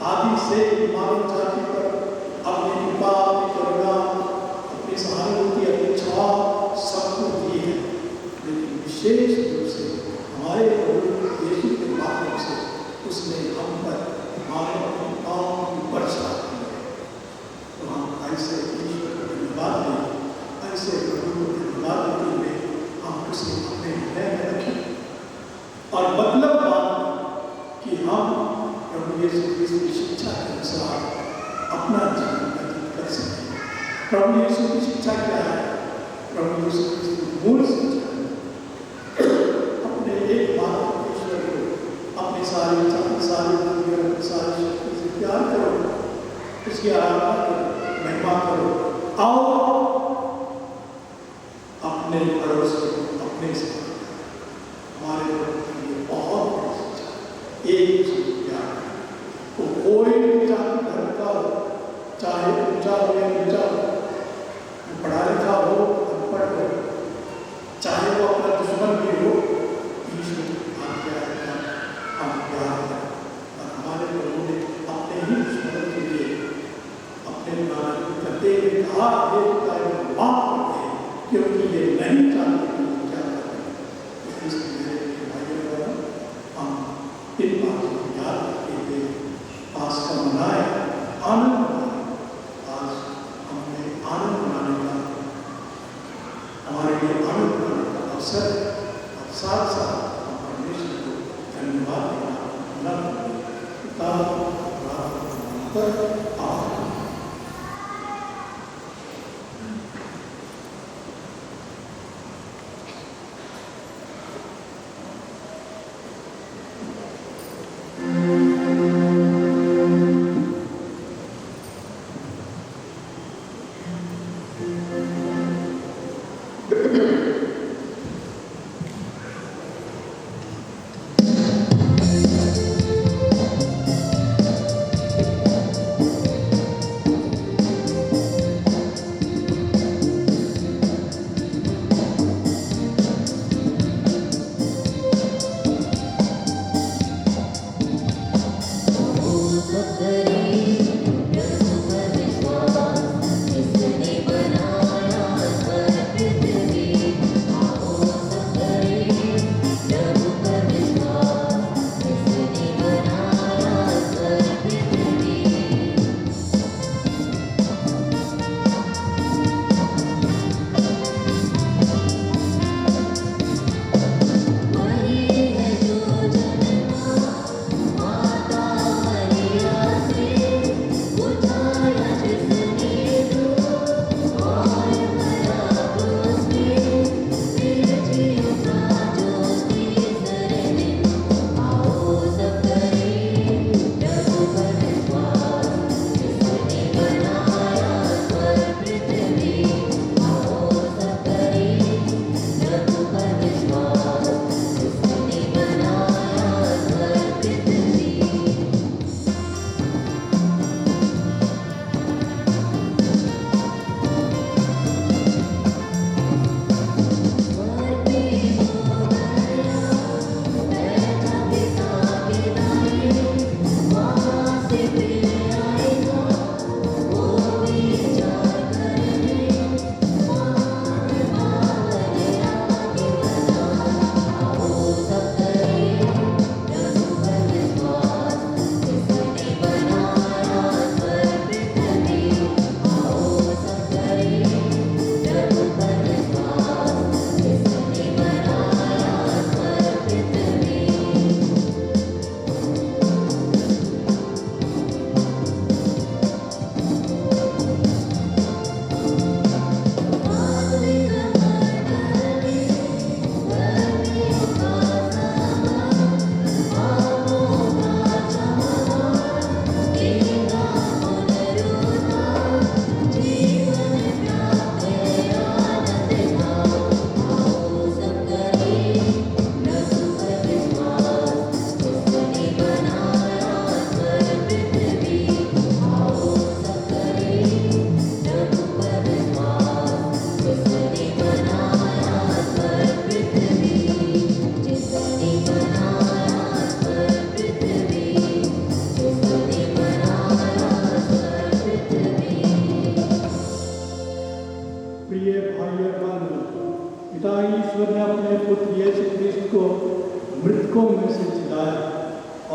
आदि से मानव जाति पर अपनी कृपा, अपनी करुणा, अपनी सहानुभूति, अपनी छाव सबको दी है, लेकिन विशेष रूप से हमारे प्रभु यीशु के माध्यम से उसने हम पर मानव कृपाओं की वर्षा की है। तो हम ऐसे ईश्वर को धन्यवाद दें, ऐसे प्रभु को धन्यवाद देते हुए हम उसे अपने हृदय में रखें। और मतलब बात कि हम प्रभु यीशु क्रिस्त की शिक्षा के अनुसार अपना जीवन व्यतीत कर सकें। प्रभु यीशु की शिक्षा क्या है? प्रभु यीशु क्रिस्त की मूल शिक्षा अपने एक मात्र ईश्वर को अपनी सारी बुद्धियों, अपनी सारी शक्ति से प्यार करो, उसकी आराधना करो, महिमा करो और अपने पड़ोस को अपने से हमारे लिए बहुत बड़ी शिक्षा एक चीज प्यार तो कोई भी जाति धर्म का हो, चाहे ऊंचा हो या नीचा हो, पढ़ा लिखा हो, अनपढ़ हो, चाहे वो अपना दुश्मन भी हो, ईश्वर आज्ञा है हम प्यार करें। और हमारे प्रभु ने अपने ही दुश्मनों के लिए अपने नाम करते हुए कहा माफ करते हैं क्योंकि ये नहीं जानते कि क्या करें। इसलिए भाइयों हम इन बातों को याद रखते हुए पास्का मनाए, आनंद मनाए। आज हमने आनंद मनाने का हमारे लिए आनंद मनाने का अवसर और साथ साथ हम परमेश्वर को धन्यवाद देना पिता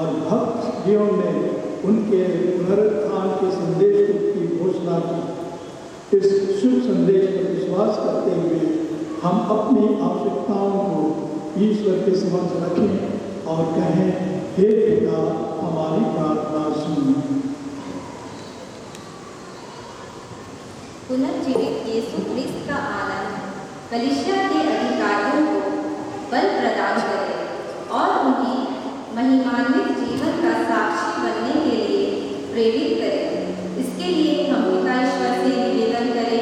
और भक्त जीवन में उनके पुनरुत्थान के संदेश की घोषणा की। इस शुभ संदेश पर विश्वास करते हुए हम अपनी आवश्यकताओं को ईश्वर के समक्ष रखें और कहें, हे पिता हमारी प्रार्थना सुन। पुनर्जीवित यीशु क्रिस्त का आनंद कलीसिया के अधिकारियों को बल प्रदान करे और उन्हें महिमान्वित जीवन का साक्षी बनने के लिए प्रेरित करे। इसके लिए हम पिता ईश्वर से निवेदन करें।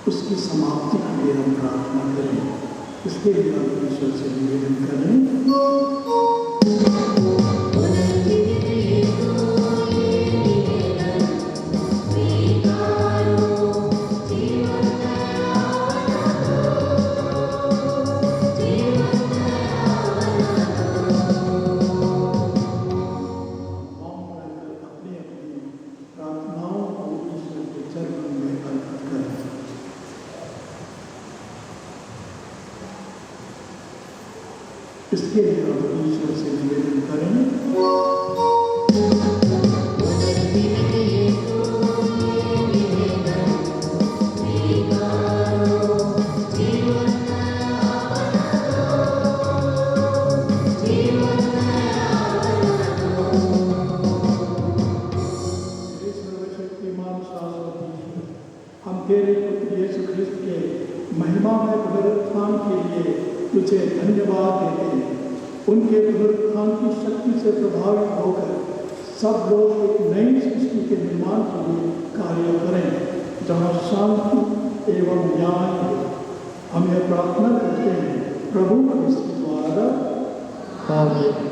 उसकी समाप्ति के लिए हम प्रार्थना करें। इसके लिए हम ईश्वर से निवेदन करें। इसके लिए हम ईश्वर से निवेदन करें। हम तेरे पुत्र यीशु ख्रिस्त के महिमामय पुनरुत्थान के लिए तुझे धन्यवाद देते हैं। उनके पुनरुत्थान की शक्ति से प्रभावित होकर सब लोग एक नई सृष्टि के निर्माण के लिए कार्य करें जहाँ शांति एवं न्याय हो। हम यह प्रार्थना करते हैं प्रभु इसके द्वारा। आमीन।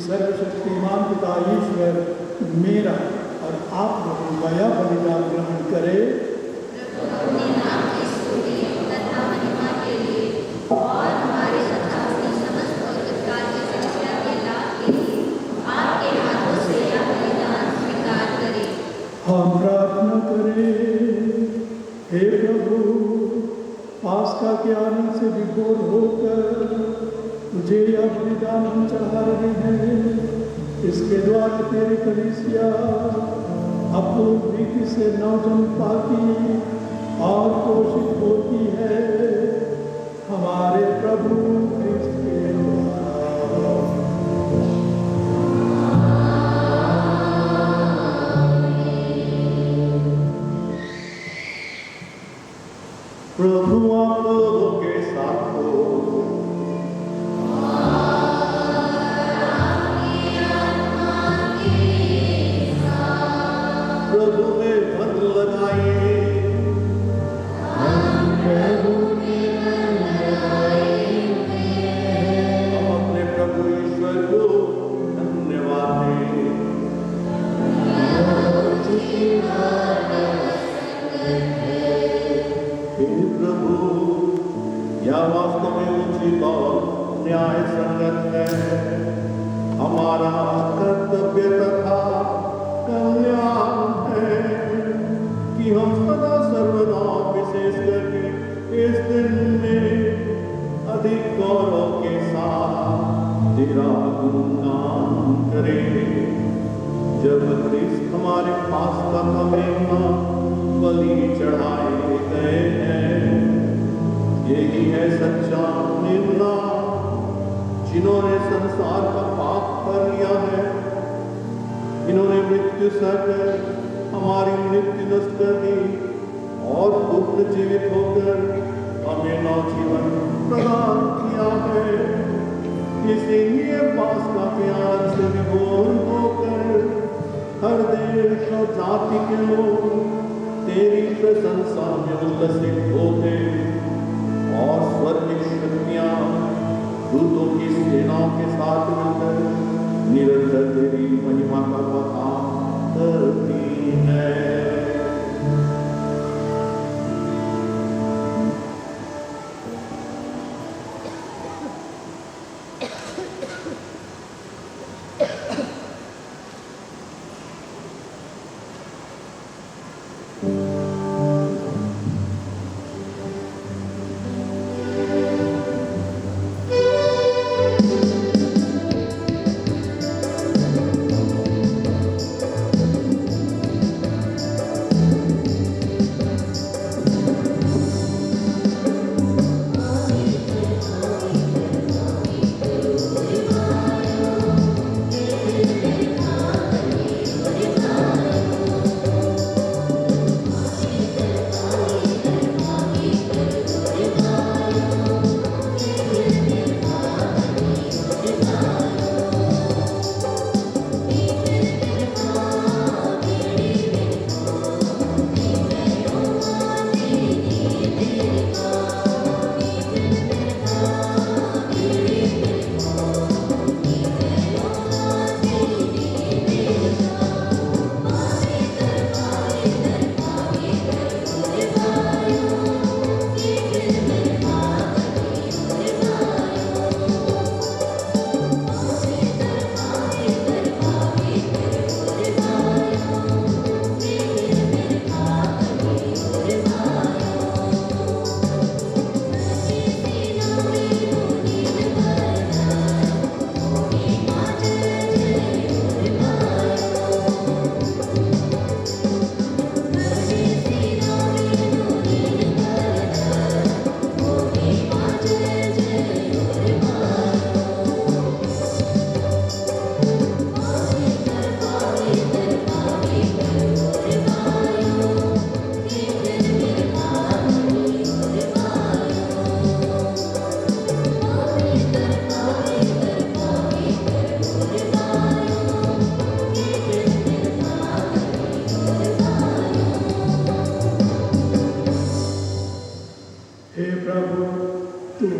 सर्वशक्तिमान पिता ईश्वर मेरा और आप लोगों का यह बलिदान ग्रहण करे। हम प्रार्थना करें। हे प्रभु, पास्का के आनंद से विभोर होकर तुझे यह बलिदान हम चढ़ा रहे हैं। इसके द्वारा तेरी कलीसिया अपनी रीति से नवजन्म पाती और पोषित होती है हमारे प्रभु क्रिस्त के द्वारा। प्रभु आप लोगों के साथ हो। प्रभु में मन लगाइए। प्रभु में मन उचित और न्याय संगत है। हमारा कर्तव्य तथा कल्याण है कि हम सदा सर्वदा विशेष करके इस दिन में अधिक गौरव के साथ तेरा गुणगान करें। जब क्रिस्त हमारे पास का मेमना बलि चढ़ाए गए हैं, यही है सच्चा मेमना जिन्होंने संसार का पाप कर लिया है। इन्होंने मृत्यु सहकर हमारी मृत्यु नष्ट कर दी और पुनर्जीवित होकर हमें नवजीवन प्रदान किया है। इसीलिए पास का प्यार से विभोर होकर हर देश और जाति के लोग तेरी प्रशंसा में उल्लसित होते और स्वर्गीय शक्तियां दूतों की सेनाओं के साथ मिलकर निरंतर तेरी महिमा का बखान करती है।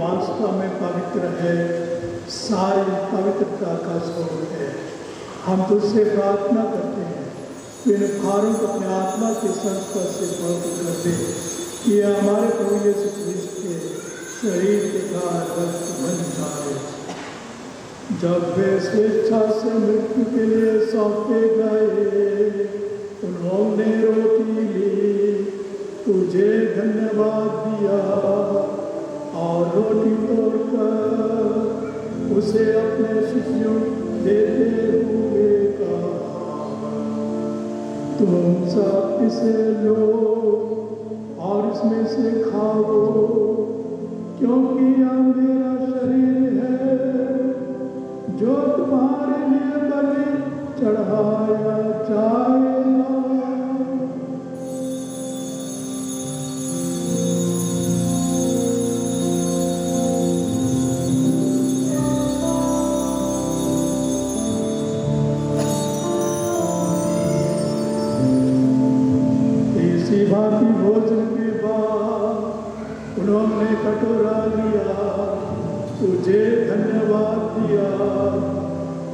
वास्तव में पवित्र है, सारी पवित्रता का स्वरूप है। हम तुझसे प्रार्थना करते हैं, इन भारों को अपने आत्मा के संस्पर्श से पवित्र कर दे कि यह हमारे प्रभु यीशु क्रिस्त के शरीर के साथ रक्त बन जाए। जब वे स्वेच्छा से मृत्यु के लिए सौंपे गए, उन्होंने रोटी ली, तुझे धन्यवाद दिया और रोटी तोड़कर उसे अपने शिष्यों देते हुए कहा, तुम सब इसे लो और इसमें से खाओ, क्योंकि यह मेरा शरीर है जो तुम्हारे लिए बलि चढ़ाया जाएगा। इसी भांति भोजन के बाद उन्होंने कटोरा लिया, तुझे धन्यवाद दिया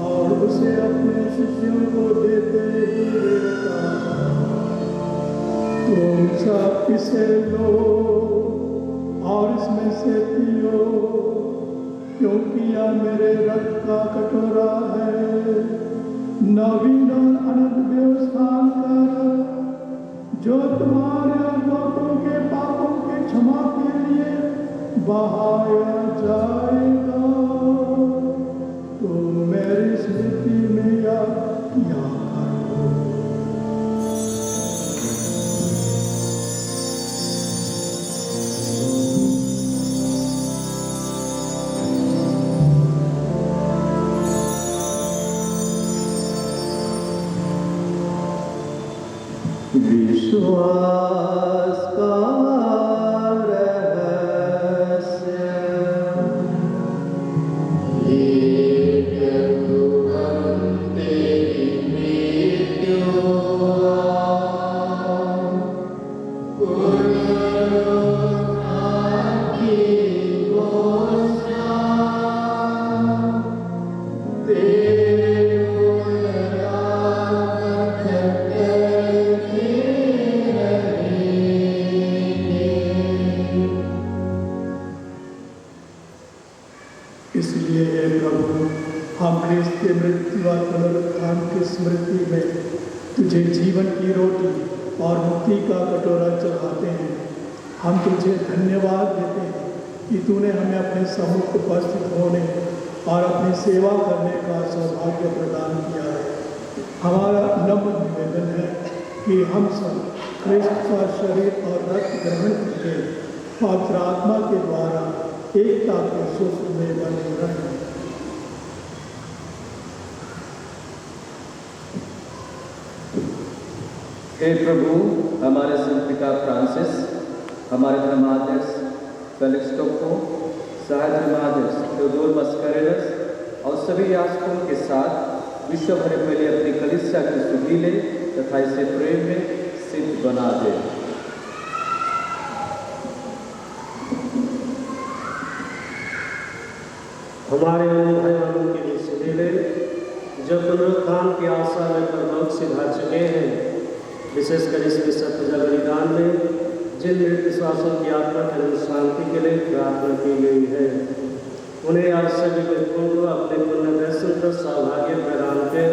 और उसे अपने शिष्यों को देते हुए कहा, तुम सब इसे लो और इसमें से पियो, क्योंकि यह मेरे रक्त का कटोरा है, नवीन और अनंत व्यवस्थान का, जो तुम्हारे और बहुतों के पापों के क्षमा के लिए बहाया जाएगा। तो मेरी स्मृति में या करो। विश्वास का रहस्य, ये हम तेरी मृत्यु पुनरुत्थान की घोषणा, तेरे पुनरागमन करते इसलिए हे प्रभु, हम ख्रीस्त के मृत्यु और पुनरुत्थान की स्मृति में तुझे जीवन की रोटी और मुक्ति का कटोरा चढ़ाते हैं। हम तुझे धन्यवाद देते हैं कि तूने हमें अपने सम्मुख उपस्थित होने और अपनी सेवा करने का सौभाग्य प्रदान किया है। हमारा नम्र निवेदन है कि हम सब ख्रीस्त का शरीर और रक्त ग्रहण करके पवित्र आत्मा के द्वारा एकता के सूत्र में बने रहें। हे प्रभु, हमारे संपिता फ्रांसिस, हमारे धर्माध्यक्ष फेलिक्स टोप्पो, सह धर्माध्यक्ष थियोडोर मस्करेनस और सभी याजकों के साथ विश्व भर में अपनी कलीसिया की सुधीले तथा इसे प्रेम में सिद्ध बना दे। हमारे उन भाइयों के लिए सुधीले जो पुनरुत्थान की आशा में परलोक सिधा चुके हैं, विशेषकर इस सत्य बलिदान में जिन विश्वासों की आत्मा के शांति के लिए प्रार्थना की गई है, उन्हें आज सभी व्यक्तियों को अपने पुण्य दर्शन का सौभाग्य प्रदान कर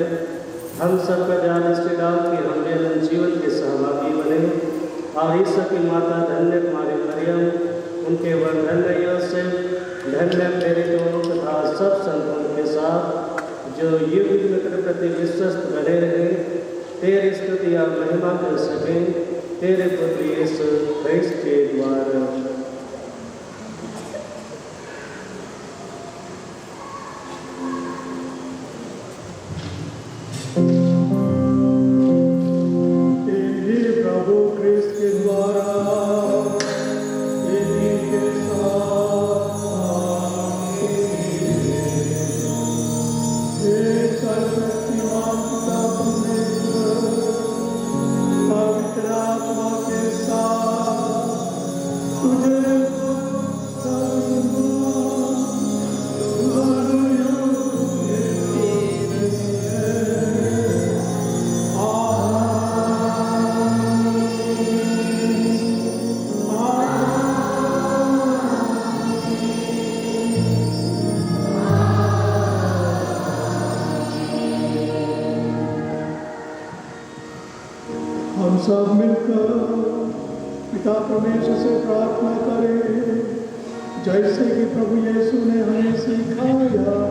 हम सबका ध्यान दृष्टि डाल कि हम जन जीवन के सहभागी बने और ईश्वर की माता धन्य कुमारी मरियम, उनके धन्य योसेफ, धन्य प्रेरितों तथा सब संतों के साथ जो युग युग प्रति विश्वस्त बने रहे, तेरी स्तुति और महिमा कर सकें, तेरे पुत्र यीशु ख्रीस्त के द्वारा। हे प्रभु ख्रीस्त के द्वारा इन्हीं के साथ हे सर्वशक्तिमान पिता परमेश्वर, पवित्र आत्मा के साथ तुझे हम सब मिलकर पिता परमेश्वर से प्रार्थना करें, जैसे कि प्रभु यीशु ने हमें सिखाया है।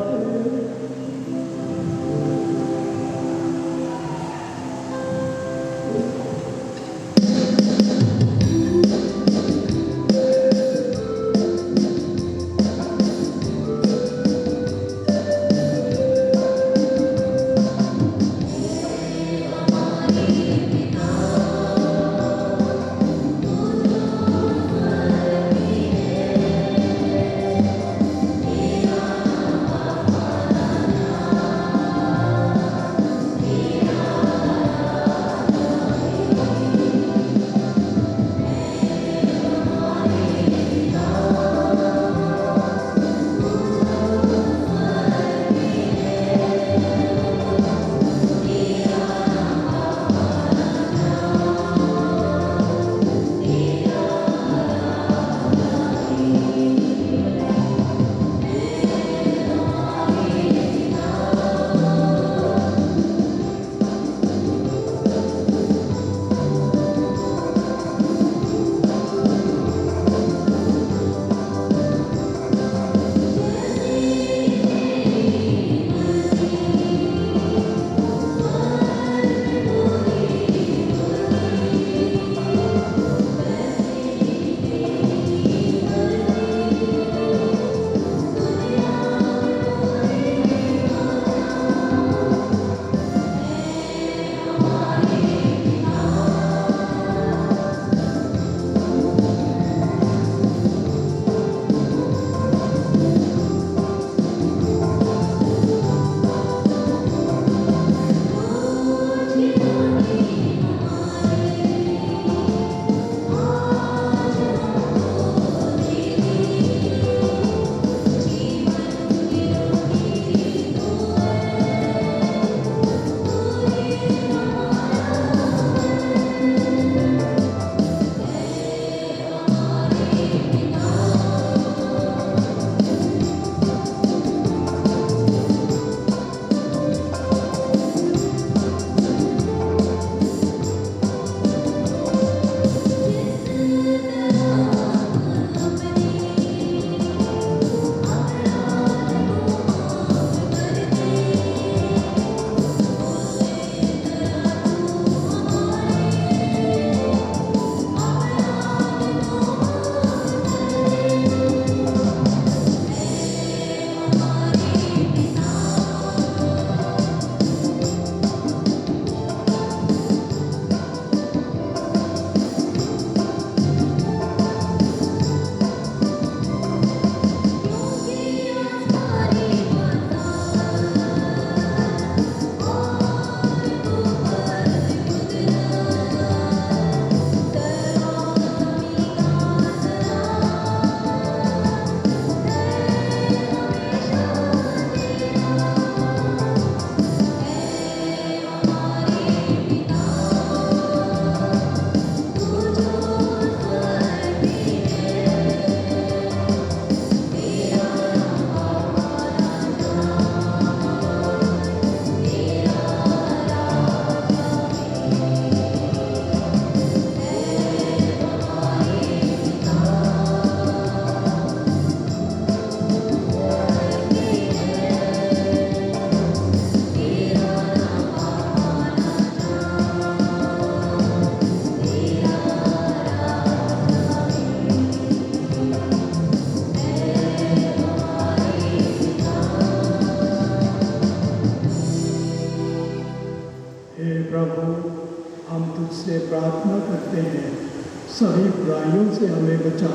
सभी बुराइयों से हमें बचा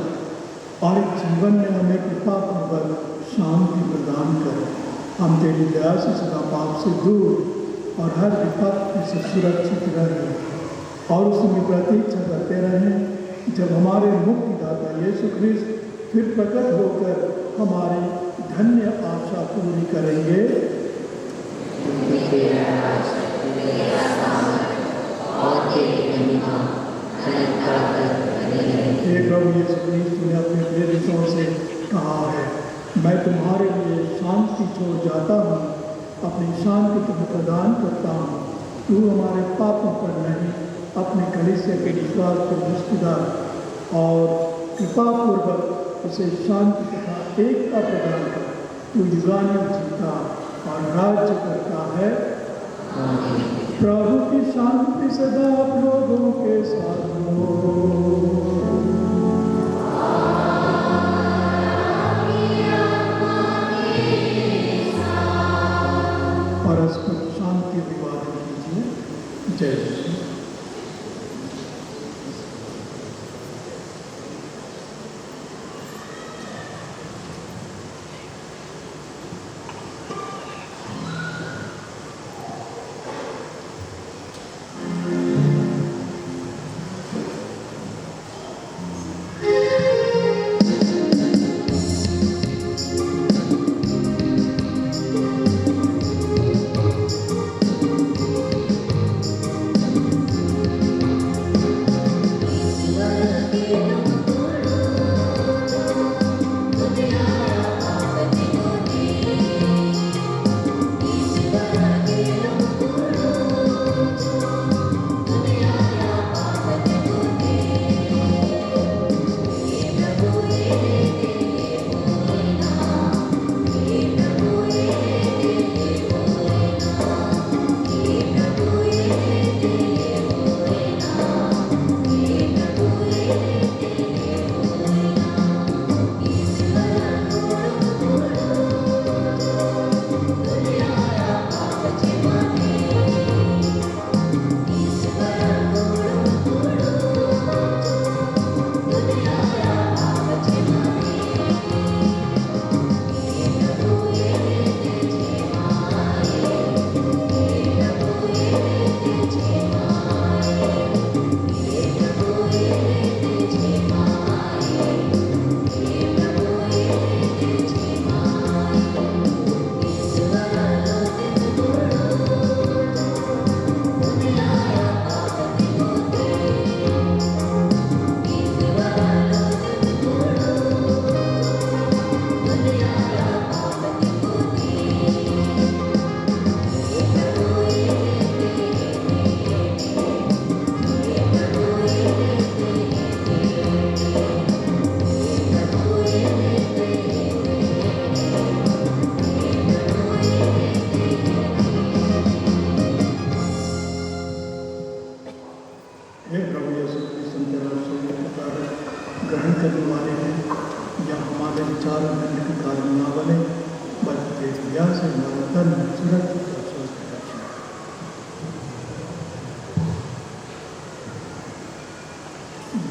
और जीवन में हमें कृपा पूर्वक शांति प्रदान कर। हम तेरी दया से सदा पाप से दूर और हर विपत्ति से सुरक्षित रहें और उसमें प्रतीक्षा करते रहें जब हमारे मुक्तिदाता यीशु ख्रिस्त फिर प्रकट होकर हमारी धन्य आशा पूरी करेंगे। हे प्रभु यीशु ख्रिस्त, तूने अपने प्रेरितों से कहा है, मैं तुम्हारे लिए शांति छोड़ जाता हूँ, अपनी शांति तुम्हें प्रदान करता हूँ। तू हमारे पापों पर नहीं, अपने कलीसिया के विश्वास पर दृष्टि डाल और कृपापूर्वक उसे शांति तथा एकता प्रदान कर। तू युगानुयुग जीता और राज्य करता है। प्रभु की शांति सदा आप लोगों के साथ हो। परस्पर शांति अभिवादन कीजिए। जय श्री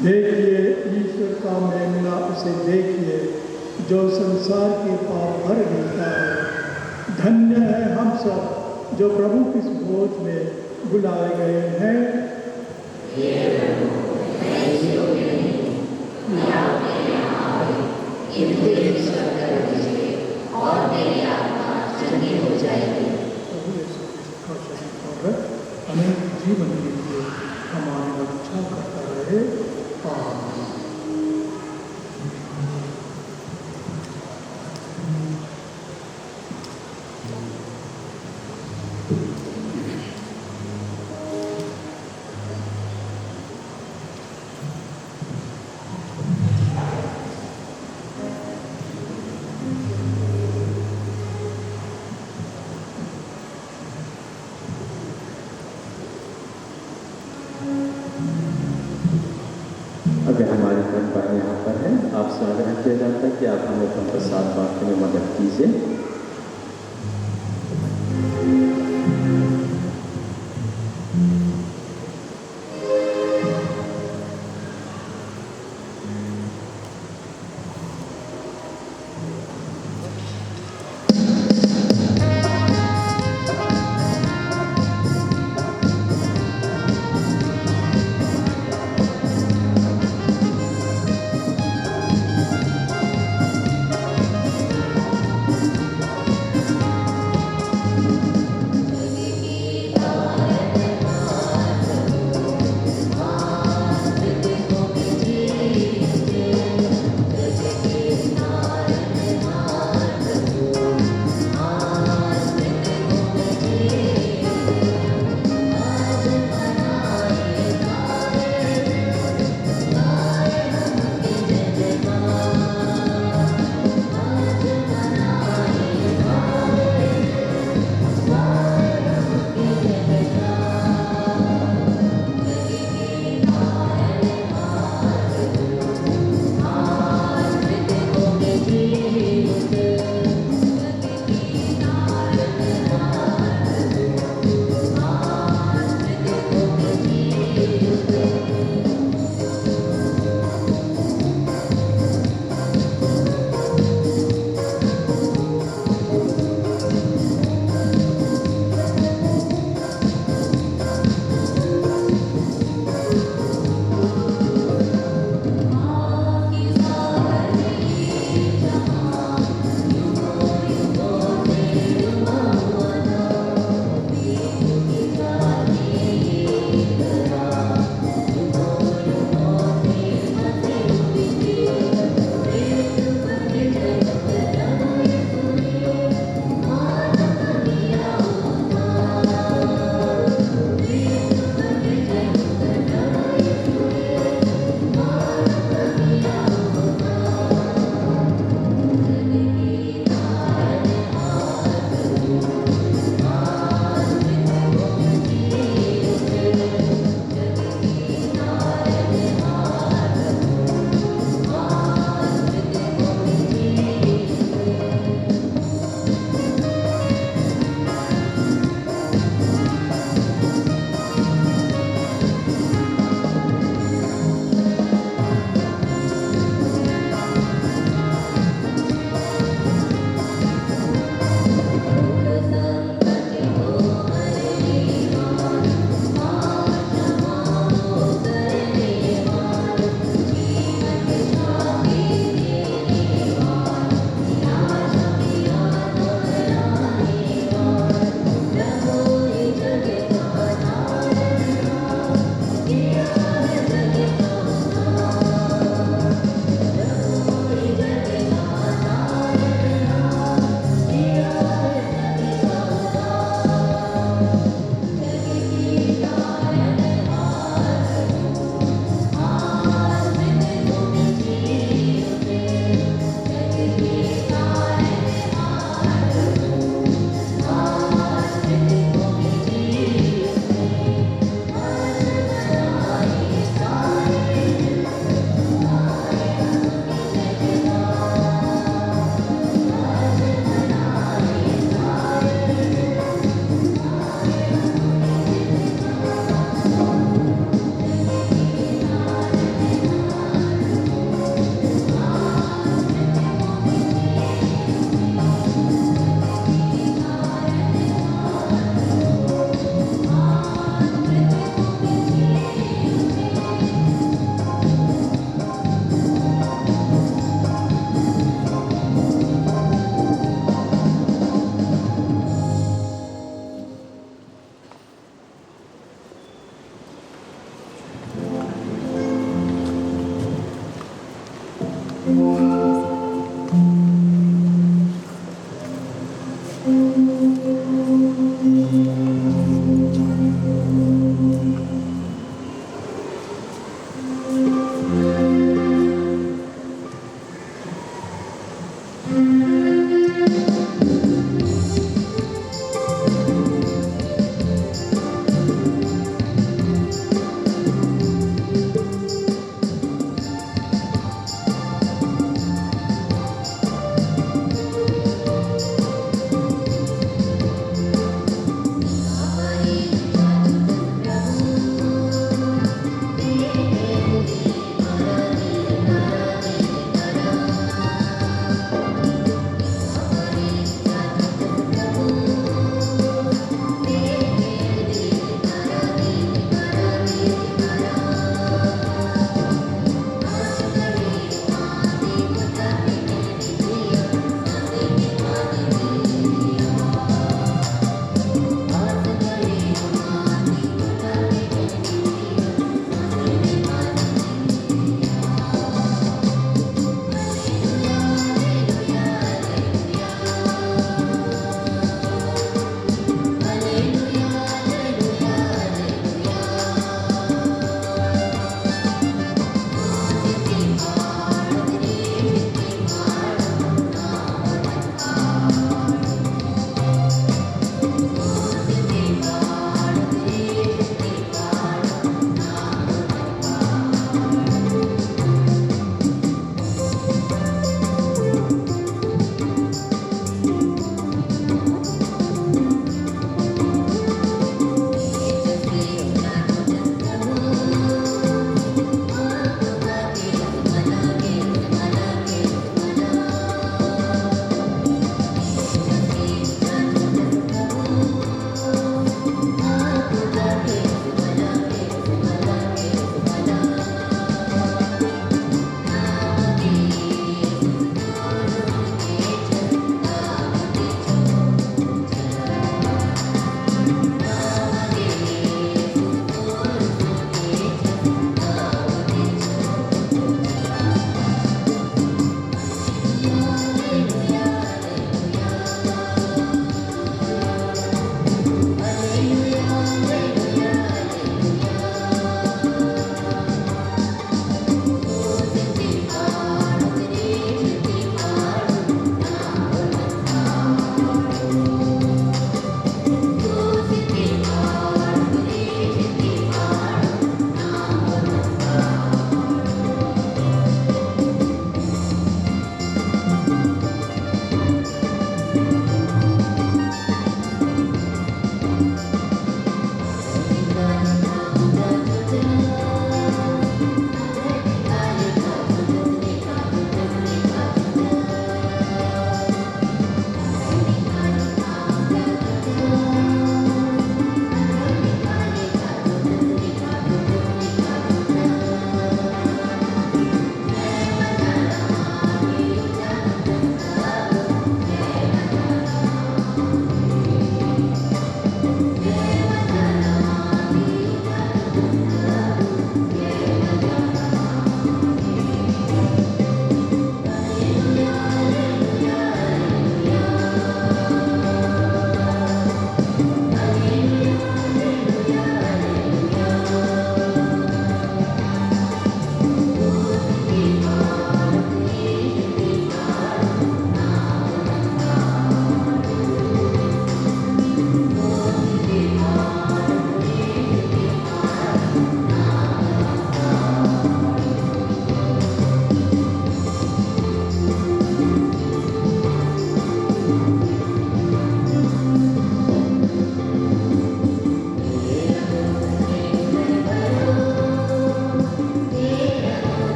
देखिए ईश्वर का मेमना, उसे देखिए जो संसार के पाप भर देता है। धन्य है हम सब जो प्रभु की भोज में बुलाए गए हैं। और मेरी आत्मा चंगी हो जाएगी। प्रभु यीशु ख्रिस्त का शरीर और रक्त अनेक जीवन के लिए हमारी रक्षा करता रहे। आमीन। अगर हमारे परंपरा यहाँ पर है, आपसे आग्रह किया जाता है कि आप हमें प्रसाद बांटने में मदद कीजिए।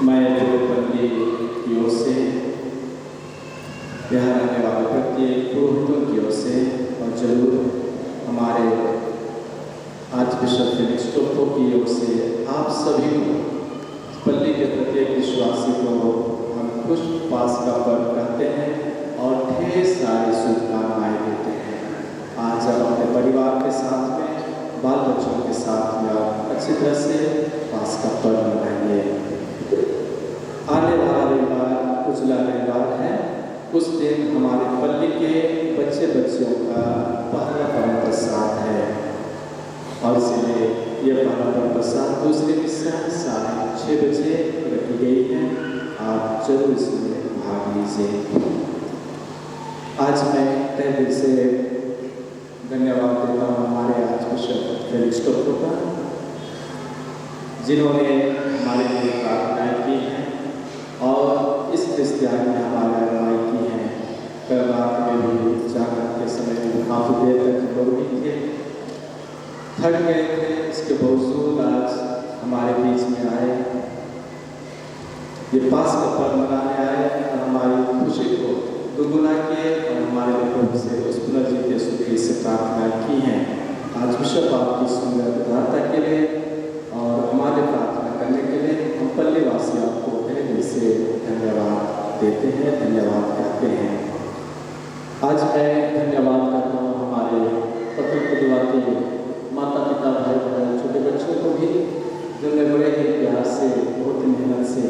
मैं देवपल्ली की ओर से, यहाँ रहने वाले प्रत्येक पुरोहितों की ओर से और जरूर हमारे आर्चबिशप फेलिक्स टोप्पो की ओर से आप सभी को, पल्ली के प्रत्येक विश्वासी को हम पुष्प पास का पर्व करते हैं और ढेर सारी शुभकामनाएं देते हैं। आज आप अपने परिवार के साथ में, बाल बच्चों के साथ में आप अच्छी तरह से पास का पर्व मनाएंगे। आने वाला रविवार उजला रविवार है। उस दिन हमारे पल्ली के बच्चे बच्चियों का पहला परम प्रसाद है और इसलिए यह पहला परम प्रसाद दूसरे मिस्सा 6:30 बजे रखी गई है। आप जरूर इसमें भाग लीजिए। आज मैं तहे दिल से धन्यवाद देता हूँ हमारे आर्चबिशप फेलिक्स टोप्पो का, जिन्होंने हमारे लिए प्रार्थनाएं की हैं और इस क्रिस्तियानी में हमारी अगुवाई की है। कल रात में भी जागरण के समय में काफ़ी देर तक लोग भी थे, थक गए थे, इसके बावजूद आज हमारे बीच में आए, ये पास का पर्व मनाने आए और हमारी खुशी को दुगुना किए और हमारे लोगों से उस पुनर्जीत यीशु क्रिस्ट से प्रार्थना की हैं। आज बिशप आपकी सुंदर उदारता के लिए और हमारे प्रार्थना करने के लिए हम पल्ली वासी आपको तहे दिल से धन्यवाद देते हैं, धन्यवाद कहते हैं। आज मैं धन्यवाद करता हूँ हमारे पत्र प्रतिवादी माता पिता भाई बहन छोटे बच्चों को भी, जिन्होंने बड़े ही प्यार से बहुत मेहनत से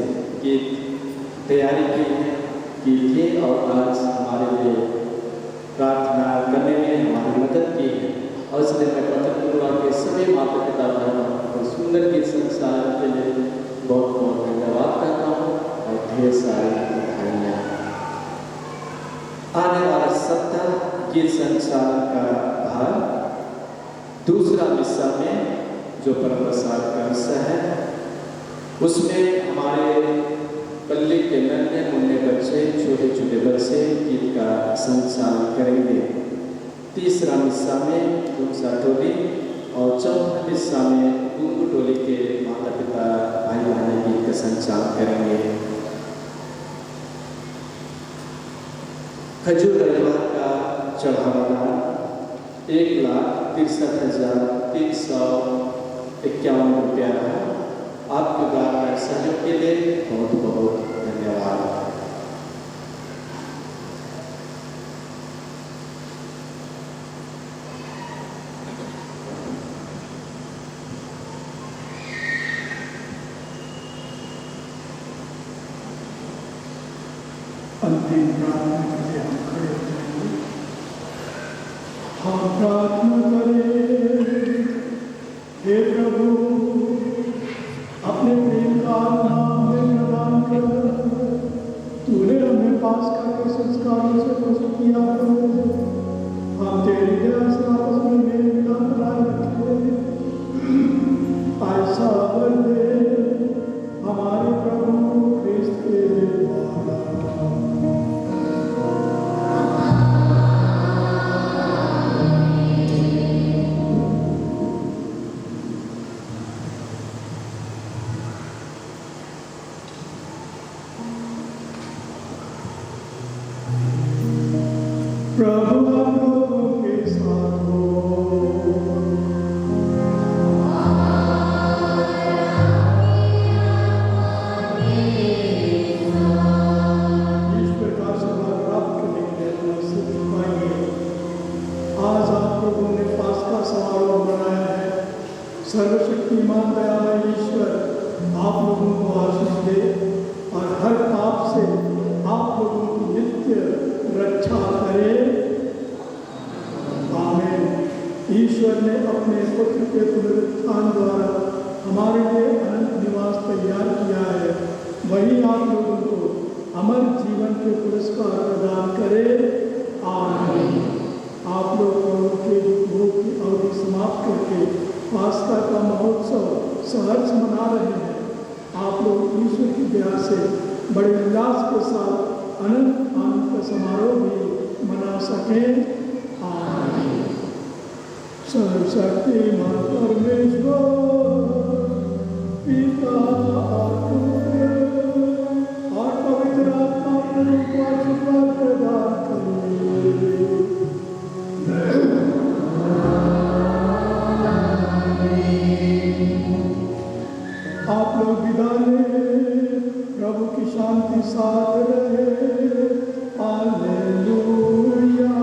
गीत तैयारी की थी और आज हमारे लिए प्रार्थना करने में हमारी मदद की है। और इसलिए मैं पत्र प्रतिवाद के सभी माता पिता भाई बहनों को सुंदर गीत संचालन के लिए बहुत बहुत धन्यवाद करता हूँ और ढेर सारी बधाइयाँ। आने वाला सप्ताह गीत संचालन का भाग दूसरा मिस्सा में जो परम प्रसाद का मिस्सा है, उसमें हमारे पल्ली के नन्हे मुन्ने बच्चे, छोटे छोटे बच्चे गीत का संचालन करेंगे। तीसरा मिस्सा में दूसरा टोली और चौथा मिस्सा में गुंगू टोली के माता पिता भाई बहन गीत का संचालन करेंगे। खजूर रविवार का चढ़ावा 1,63,351 रुपया है। आपके द्वारा सहयोग के लिए बहुत बहुत धन्यवाद। अंतिम प्रार्थना के लिए हम खड़े हो जाएंगे। हम प्रार्थना करें। हे प्रभु, अपने प्रेम का नाम हमें प्रदान कर। तूने हमें पास्का के संस्कारों से खुश किया है। हम तेरी दया से आपस में मेल मिलाप बनाए रखें। ऐसा वर दे हमारे प्रभु क्रिस्त के द्वारा। प्रभु आप लोगों के साथ हो। इस प्रकार से बात प्राप्त करने के लिए अपना सिर झुकाइए। आज आप लोगों ने पास्का समारोह मनाया है। सर्वशक्तिमान दयामय ईश्वर आप लोगों को आशीष दे और हर पाप से आप लोगों की नित्य रक्षा करे। आमीन। ईश्वर ने अपने पुत्र के पुनरुत्थान द्वारा हमारे लिए अनंत निवास तैयार किया है। वही आप लोगों को अमर जीवन के पुरस्कार प्रदान करे। आमीन। आप लोगों के भोग की अवधि समाप्त करके पास्का का महोत्सव सहर्ष मना रहे हैं। आप लोग ईश्वर की दया से बड़े उल्लास के साथ अनंत आनंद का समारोह भी मना सकें। आमीन। सर्वशक्तिमान परमेश्वर पिता और पुत्र भी साथ रहे। Hallelujah,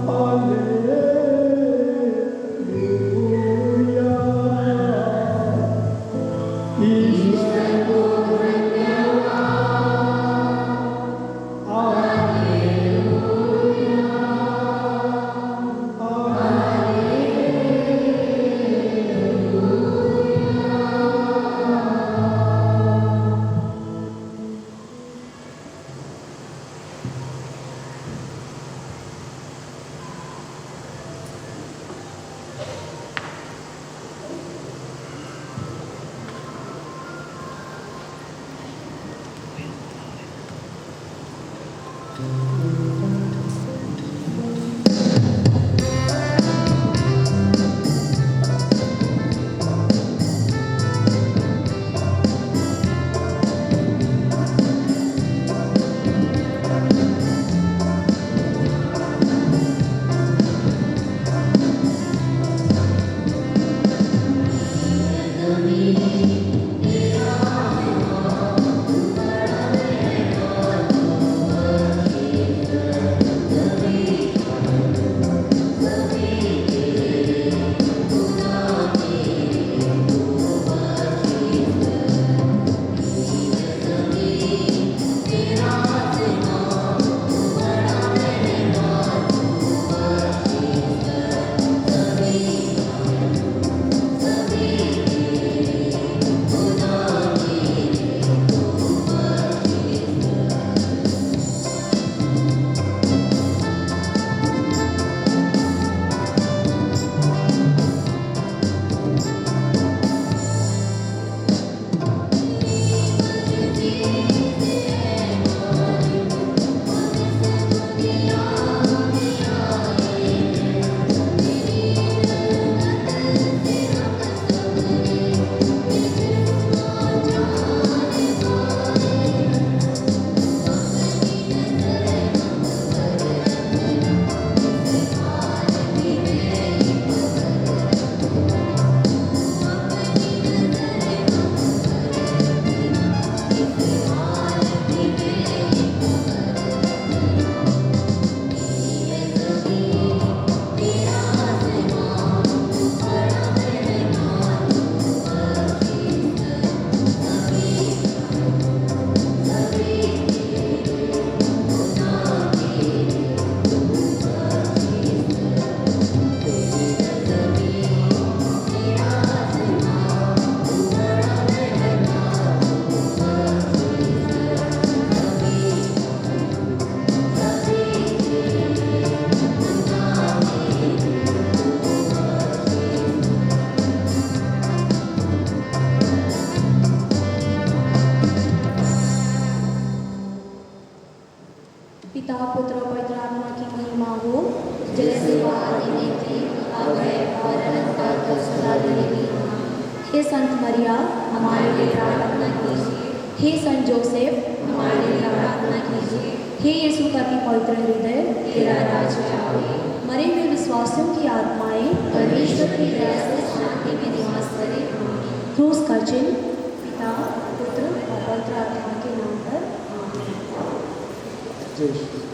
hallelujah. ईश्वर को धन्यवाद। हालेलुया, पिता पुत्र और पवित्र आत्मा की महिमा हो, जैसे वह आदि में थी, अब है और अनंतकाल तक सदा रहेगी। हे संत मरिया, हमारे लिए प्रार्थना कीजिए। हे संत जोसेफ, हमारे लिए प्रार्थना कीजिए। हे यीशु का अति पवित्र हृदय, तेरा राज्य आए। मरे हुए विश्वासियों की आत्माएं परमेश्वर की दया से शांति में निवास करें। क्रूस का चिन्ह पिता पुत्र और पवित्र आत्मा के नाम पर। जय श्री